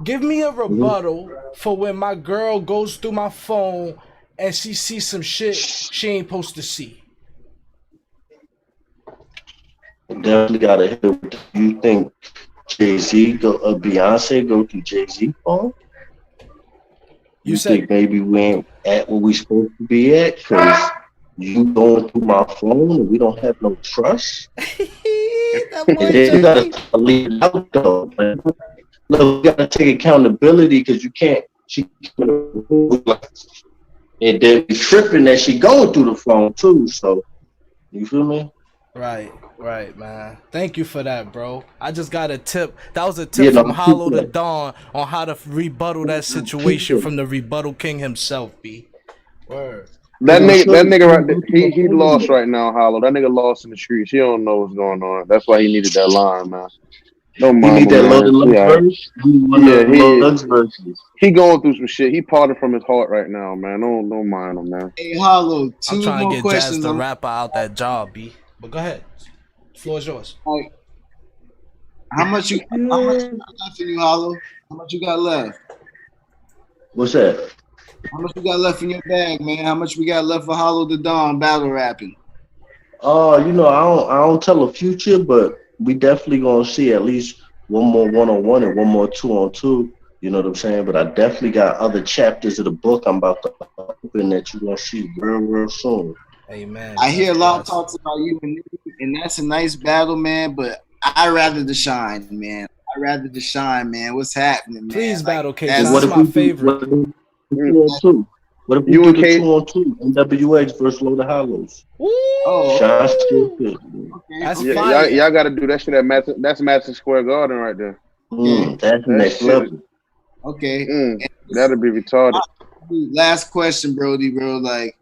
Give me a rebuttal for when my girl goes through my phone and she sees some shit she ain't supposed to see. Definitely gotta hit it. Do you think Beyonce go through Jay-Z phone? You think maybe we ain't at where we supposed to be at because you going through my phone and we don't have no trust? And then you gotta leave it out though. Man. Look, you gotta take accountability because you can't. And then be tripping that she going through the phone too. So, you feel me? Right, man. Thank you for that, bro. I just got a tip. That was a tip from Hollow to Dawn on how to rebuttal that situation from the rebuttal king himself, B. Word. That nigga right there, he lost right now, Hollow. That nigga lost in the streets. He don't know what's going on. That's why he needed that line, man. Don't mind him, man. He going through some shit. He parted from his heart right now, man. Don't mind him, man. Hey, Hollow, I'm trying to get Jazz the rapper out that job, B. But go ahead. The floor is yours. Right. How much you got left in you, Hollow? How much you got left? What's that? How much you got left in your bag, man? How much we got left for Hollow the Dawn battle rapping? You know, I don't tell a future, but we definitely gonna see at least one more 1-on-1 and one more 2-on-2. You know what I'm saying? But I definitely got other chapters of the book I'm about to open that you're gonna see real soon. Amen. I hear a lot of talks about you and that's a nice battle, man. But I rather the shine, man. What's happening, man? Please battle, K. That's my favorite. What if you do the 2-on-2? NWX versus Loaded Hollows. Oh, Shine still good. That's fire. Y'all got to do that shit at Madison Square Garden right there. That's next level. Okay. That'll be retarded. Last question, Brody, bro. Like,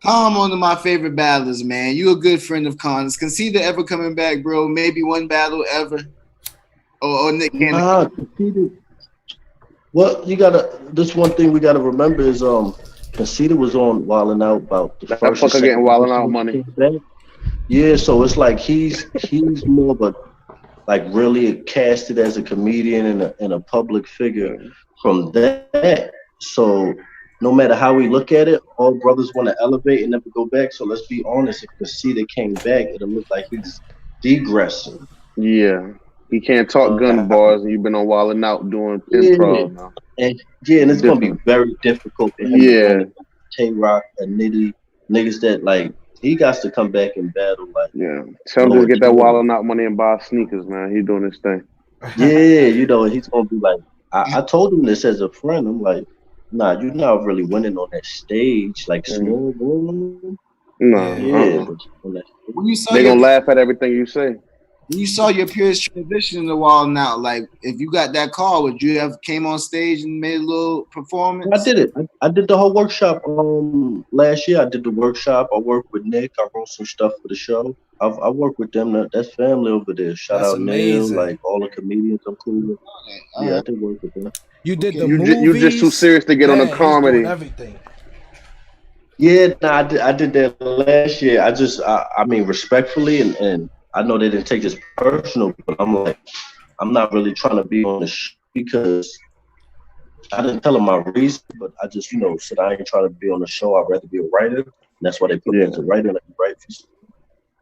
Khan, one of my favorite battlers, man. You a good friend of Khan's. Conceited ever coming back, bro? Maybe one battle ever. Or Nick Cannon. Nah, Conceited. Well, you gotta. This one thing we gotta remember is Conceited was on Wildin' Out about the That first. or fucker getting second Wildin' episode Out he money. came back. Yeah, so it's like he's more of a like really casted as a comedian and a public figure from that. So no matter how we look at it, all brothers want to elevate and never go back. So let's be honest, if Conceited came back, it'll look like he's degressing. Yeah. He can't talk gun bars, and you've been on Wildin' Out doing improv now. And it's gonna be very difficult for him to K-Rock and Nitty, niggas that like he got to come back and battle like Tell him to get that Wildin' Out money and buy sneakers, man. He's doing his thing. Yeah, he's gonna be like I told him this as a friend. I'm like, nah, you're not really winning on that stage, like small room. No. Yeah. When you saw they gonna laugh at everything you say. When you saw your peers transition in the wall now, like if you got that call, would you have came on stage and made a little performance? I did it. I did the whole workshop last year. I did the workshop. I worked with Nick. I wrote some stuff for the show. I worked with them. That's family over there. Shout out Neil, like all the comedians I'm cool with. I did work with them. You did the movies. You're just too serious to get on a comedy. Everything. Yeah, I did that last year. I mean, respectfully, and I know they didn't take this personal, but I'm like, I'm not really trying to be on the show because I didn't tell them my reason, but I just, said I ain't trying to be on the show. I'd rather be a writer. And that's why they put me as a writer. And I can write for you.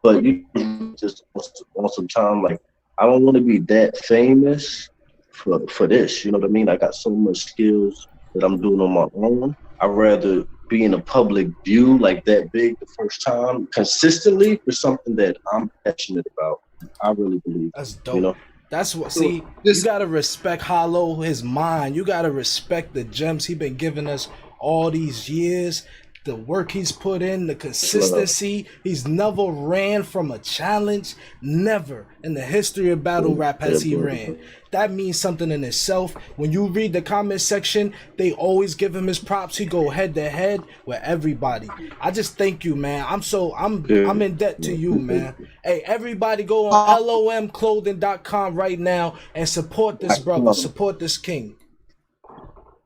But you just want some time. Like, I don't want to be that famous for this. You know what I mean? I got so much skills that I'm doing on my own. I'd rather be in a public view like that big the first time consistently for something that I'm passionate about. I really believe. That's dope. That's what. See, you gotta respect Hollow, his mind. You gotta respect the gems he been giving us all these years. The work he's put in, the consistency. He's never ran from a challenge. Never in the history of battle rap has he ran. That means something in itself. When you read the comment section, they always give him his props. He go head to head with everybody. I just thank you, man. I'm in debt to you, man. Hey, everybody go on lomclothing.com right now and support this brother. Support this king.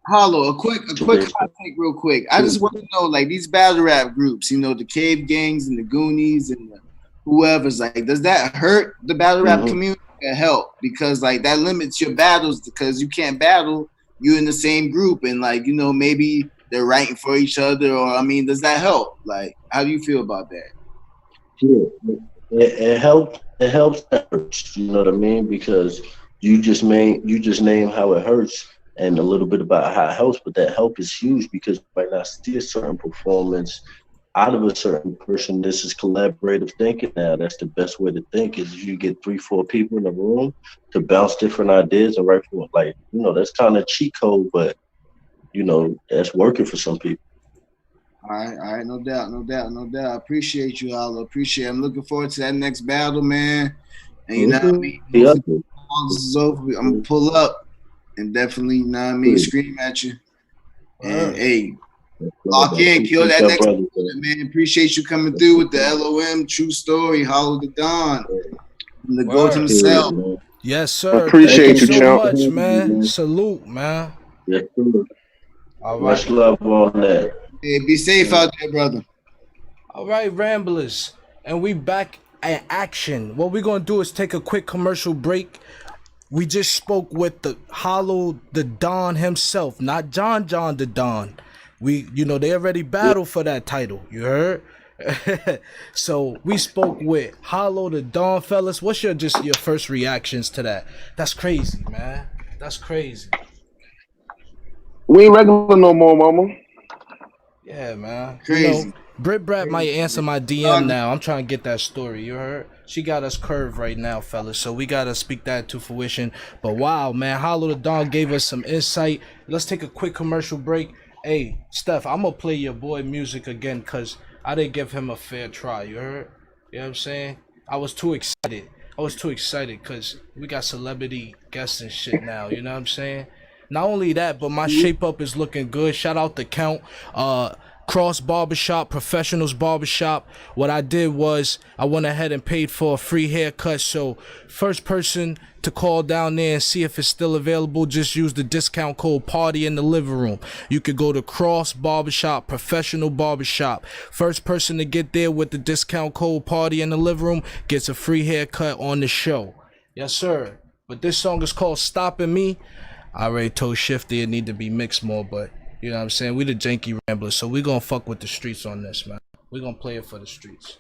Hollow, a quick hot take real quick. I just want to know, like, these battle rap groups, the Cave Gangs and the Goonies and the whoever's, like, does that hurt the battle rap community or help? Because, like, that limits your battles because you can't battle you in the same group and, like, maybe they're writing for each other or, does that help? Like, how do you feel about that? Yeah, it helps. It helps. It hurts. You know what I mean? Because you just name how it hurts. And a little bit about how it helps, but that help is huge because you might not see a certain performance out of a certain person. This is collaborative thinking now. That's the best way to think is you get 3-4 people in a room to bounce different ideas and write for that's kind of cheat code, but that's working for some people. All right, no doubt. Appreciate you, Hollow. Appreciate it. I'm looking forward to that next battle, man. And what I mean? This is over. I'm gonna pull up. And definitely, scream at you. And hey, lock in, kill that next one, man. Appreciate you coming through with the LOM true story, Hollow the Don, the GOAT himself. Yes, sir. Appreciate you so much, man. Salute, man. Yes, sir. All right. Much love on that. Hey, be safe out there, brother. All right, Ramblers, and we back in action. What we're gonna do is take a quick commercial break. We just spoke with the Hollow the Don himself, not John the Don. They already battled for that title. You heard? So we spoke with Hollow the Don, fellas. What's your first reactions to that? That's crazy, man. That's crazy. We ain't regular no more, mama. Yeah, man. Crazy. Brit Brat might answer my DM now. I'm trying to get that story. You heard? She got us curved right now, fellas. So we gotta speak that to fruition. But wow, man, Hollow the Don gave us some insight. Let's take a quick commercial break. Hey, Steph, I'm gonna play your boy music again because I didn't give him a fair try. You heard? You know what I'm saying? I was too excited because we got celebrity guests and shit now. You know what I'm saying? Not only that, but my shape up is looking good. Shout out to Count. Cross Barbershop, Professionals Barbershop. What I did was I went ahead and paid for a free haircut. So first person to call down there and see if it's still available, just use the discount code PartyInTheLivingRoom. You could go to Cross Barbershop, Professional Barbershop. First person to get there with the discount code PartyInTheLivingRoom gets a free haircut on the show. Yes, sir. But this song is called Stopping Me. I already told Shifty it need to be mixed more, but you know what I'm saying? We the Janky Ramblers, so we gonna fuck with the streets on this, man. We gonna play it for the streets.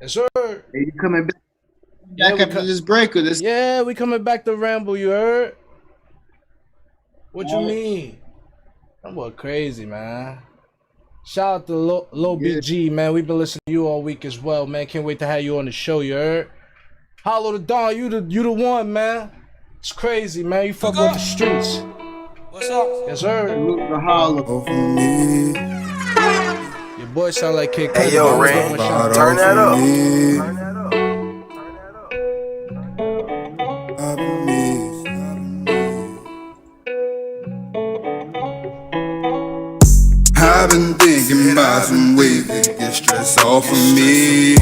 Yes, sir. Hey, you coming back after this break or this? Yeah, we coming back to ramble, you heard? What you mean? That boy crazy, man. Shout out to Lil BG, man. We been listening to you all week as well, man. Can't wait to have you on the show, you heard? Hollow the Dawn, you the one, man. It's crazy, man. You fuck with the streets. What's up? Yes, sir. The hollow. Over me. Your boy sound like Kid. Hey, yo, Ray, turn that up. I've been thinking about some ways to get stress off of me.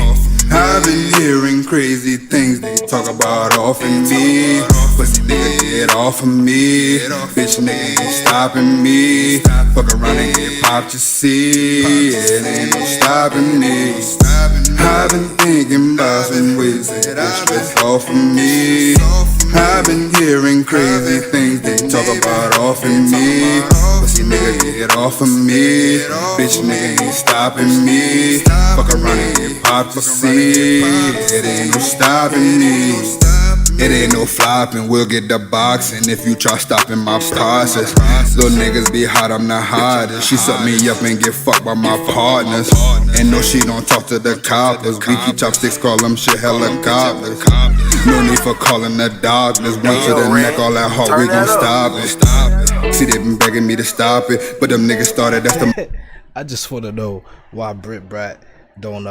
I've been hearing crazy things they talk about offing me. Pussy nigga get off of me. Bitch nigga ain't stopping me. Fuck around and get popped, you see. It ain't no stopping me. I've been thinking about some ways to get stress off of me. I've been hearing crazy things they talk about offing me. Pussy nigga get off of me. Bitch nigga ain't stopping me. Fuck around and get popped, you see. It ain't no stopping me. It ain't no flopping, we'll get the boxing if you try stopping my process. Little niggas be hot, I'm not hottest. She suck me up and get fucked by my partners. And no, she don't talk to the coppers. We keep chopsticks, call them shit helicopters. No need for calling the doctors. One to the neck, all that hard, we gon' stop it. See, they been begging me to stop it, but them niggas started after. I just wanna know why Brit Brat don't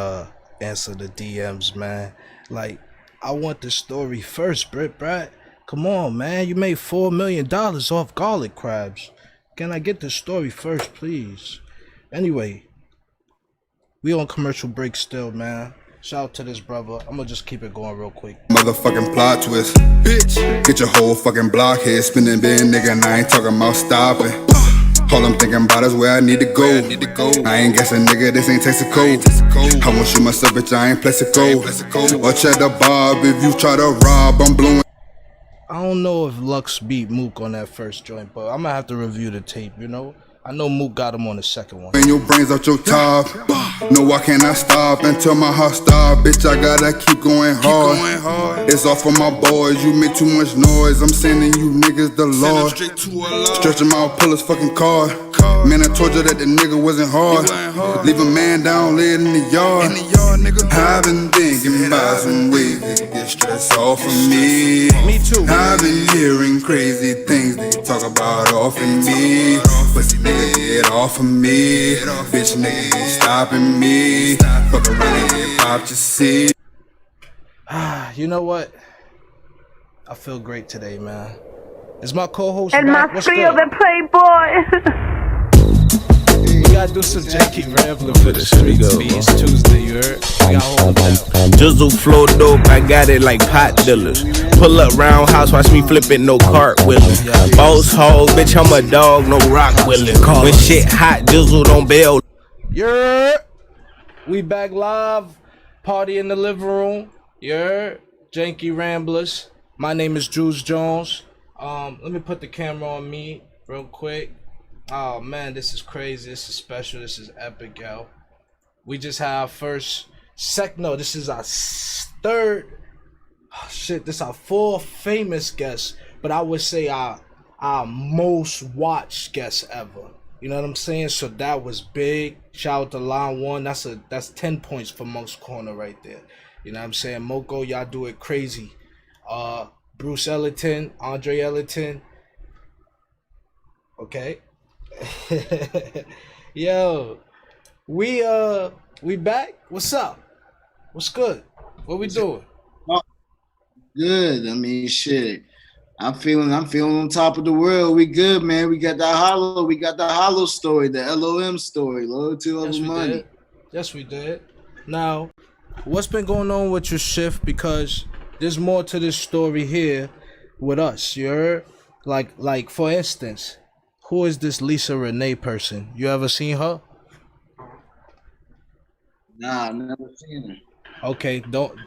answer the DMs, man. Like, I want the story first, Brit Brat. Come on, man. You made $4 million off garlic crabs. Can I get the story first, please? Anyway, we on commercial break still, man. Shout out to this brother. I'm gonna just keep it going real quick. Motherfucking plot twist. Bitch, get your whole fucking block here. Spinning big nigga, and I ain't talking about stopping. All I'm thinking about is where I need to go. I ain't guessing, nigga, this ain't Texaco. I won't shoot myself, bitch, I ain't Plexico. Or cheddar Bob, if you try to rob, I'm blowing. I don't know if Lux beat Mook on that first joint, but I'm gonna have to review the tape, you know? I know Mook got him on the second one. When your brains out your top. No, I cannot stop until my heart stop. Bitch, I gotta keep going hard. It's all for my boys, you make too much noise. I'm sending you niggas the Lord. Stretch him out, pull his fucking car. Man, I told you that the nigga wasn't hard. Leave a man down, lay it in the yard. I've been thinking about some ways to get stress off of me. Me too. I've been hearing crazy things they talk about offing me. Pussy nigga get off of me. Bitch nigga ain't stopping me. Fuck around and get popped, you see. You know what? I feel great today, man. Is my co-host And back? my What's feel good? the playboy. We gotta do some Janky Ramblers for the streets. It's Tuesday, you heard? We gotta hold it down. Jizzle flow dope, I got it like pot dealers. Pull up roundhouse, watch me flip it, no cartwheeling. Boss hog, bitch, I'm a dog, no rock wheeling. When shit hot, Jizzle don't bail. Yeah, we back live. Party in the living room. Yeah, Janky Ramblers. My name is Julz Jones. Let me put the camera on me real quick. Oh man, this is crazy. This is special. This is epic, yo. We just have this is our third. Oh, shit, this is our fourth famous guest, but I would say our most watched guest ever. You know what I'm saying? So that was big. Shout out to line one. That's 10 points for Monk's Corner right there. You know what I'm saying? Moko, y'all do it crazy. Bruce Ellington, Andre Ellington. Okay. Yo, we back. What's up? What's good? What we doing? Good. I mean, shit. I'm feeling on top of the world. We good, man. We got that hollow story, the LOM story, loyalty over money. Yes, we did. Now, what's been going on with your shift? Because there's more to this story here with us. You heard? Like for instance, who is this Lisa Renee person? You ever seen her? Nah, I've never seen her. Okay,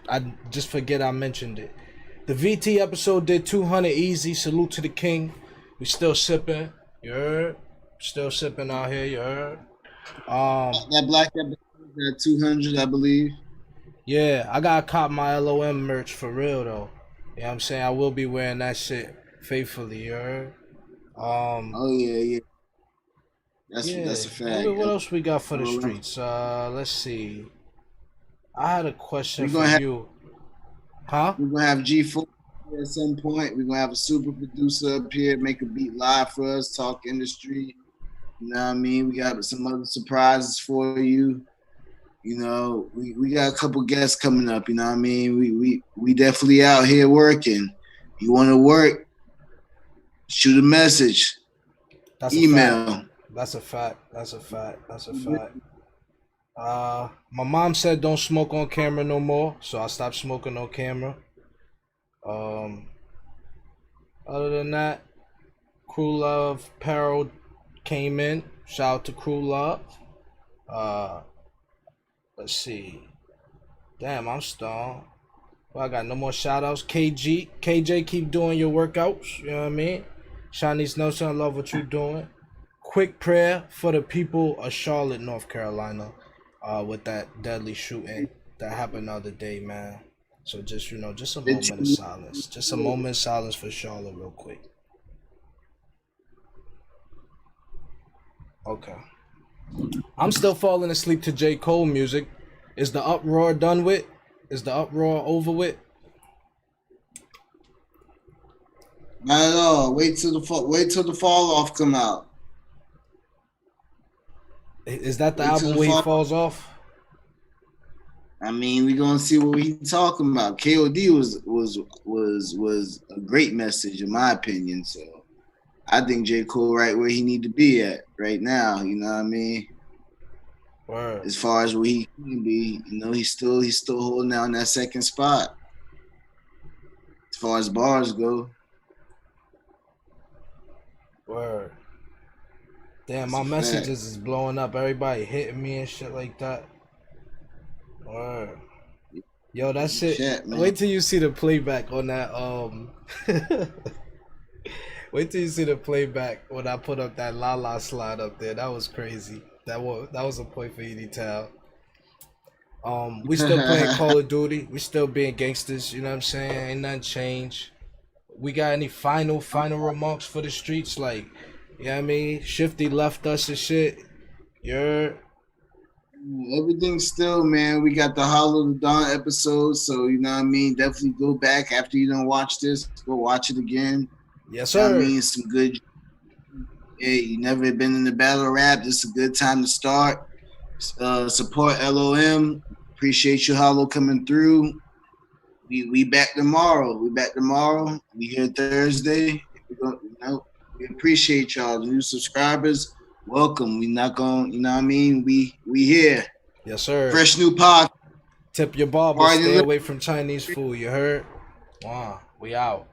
I just forget I mentioned it. The VT episode did 200 easy. Salute to the king. We still sipping. You heard? Still sipping out here. You heard? That black episode got 200, I believe. Yeah, I gotta cop my LOM merch for real though. You know what I'm saying? I will be wearing that shit faithfully. You heard? Oh yeah. That's a fact. What else we got for the streets? Let's see. I had a question for you. Huh? We're gonna have G4 at some point. We're gonna have a super producer up here, make a beat live for us, talk industry. You know what I mean? We got some other surprises for you. You know, we got a couple guests coming up, you know what I mean? We definitely out here working. You wanna work, shoot a message. Email. That's a fact. My mom said don't smoke on camera no more, so I stopped smoking on camera. Other than that, Crew Love Apparel came in. Shout out to Crew Love. Let's see. Damn, I'm stoned. Well, I got no more shout outs. KJ, keep doing your workouts. You know what I mean? Shanice Nelson, I love what you're doing. Quick prayer for the people of Charlotte, North Carolina. With that deadly shooting that happened the other day, man. So just a moment of silence. Just a moment of silence for Charlotte real quick. Okay. I'm still falling asleep to J. Cole music. Is the uproar done with? Is the uproar over with? Not at all. Wait till the fall off come out. Is that the album where he falls off? I mean, we gonna see what he talking about. KOD was a great message in my opinion. So I think J. Cole right where he need to be at right now. You know what I mean? Word. As far as where he can be, you know, he's still holding down that second spot. As far as bars go. Word. Damn, my messages is blowing up. Everybody hitting me and shit like that. Word. Yo, that shit. Wait till you see the playback on that. Wait till you see the playback when I put up that La La slide up there. That was crazy. That was a point for Edie Town. We still playing Call of Duty. We still being gangsters. You know what I'm saying? Ain't nothing changed. We got any final remarks for the streets? Like, you know what I mean? Shifty left us and shit. Everything's still, man. We got the Hollow the Dawn episode, so you know what I mean? Definitely go back after you don't watch this. Go watch it again. Yes, sir. You know what I mean? Some good. Hey, you never been in the battle rap. This is a good time to start. Support LOM. Appreciate you, Hollow, coming through. We back tomorrow. We here Thursday. We appreciate y'all. The new subscribers, welcome. We not going, you know what I mean? We here. Yes, sir. Fresh new pod. Tip your barber. Stay away from Chinese food. You heard? Wow. We out.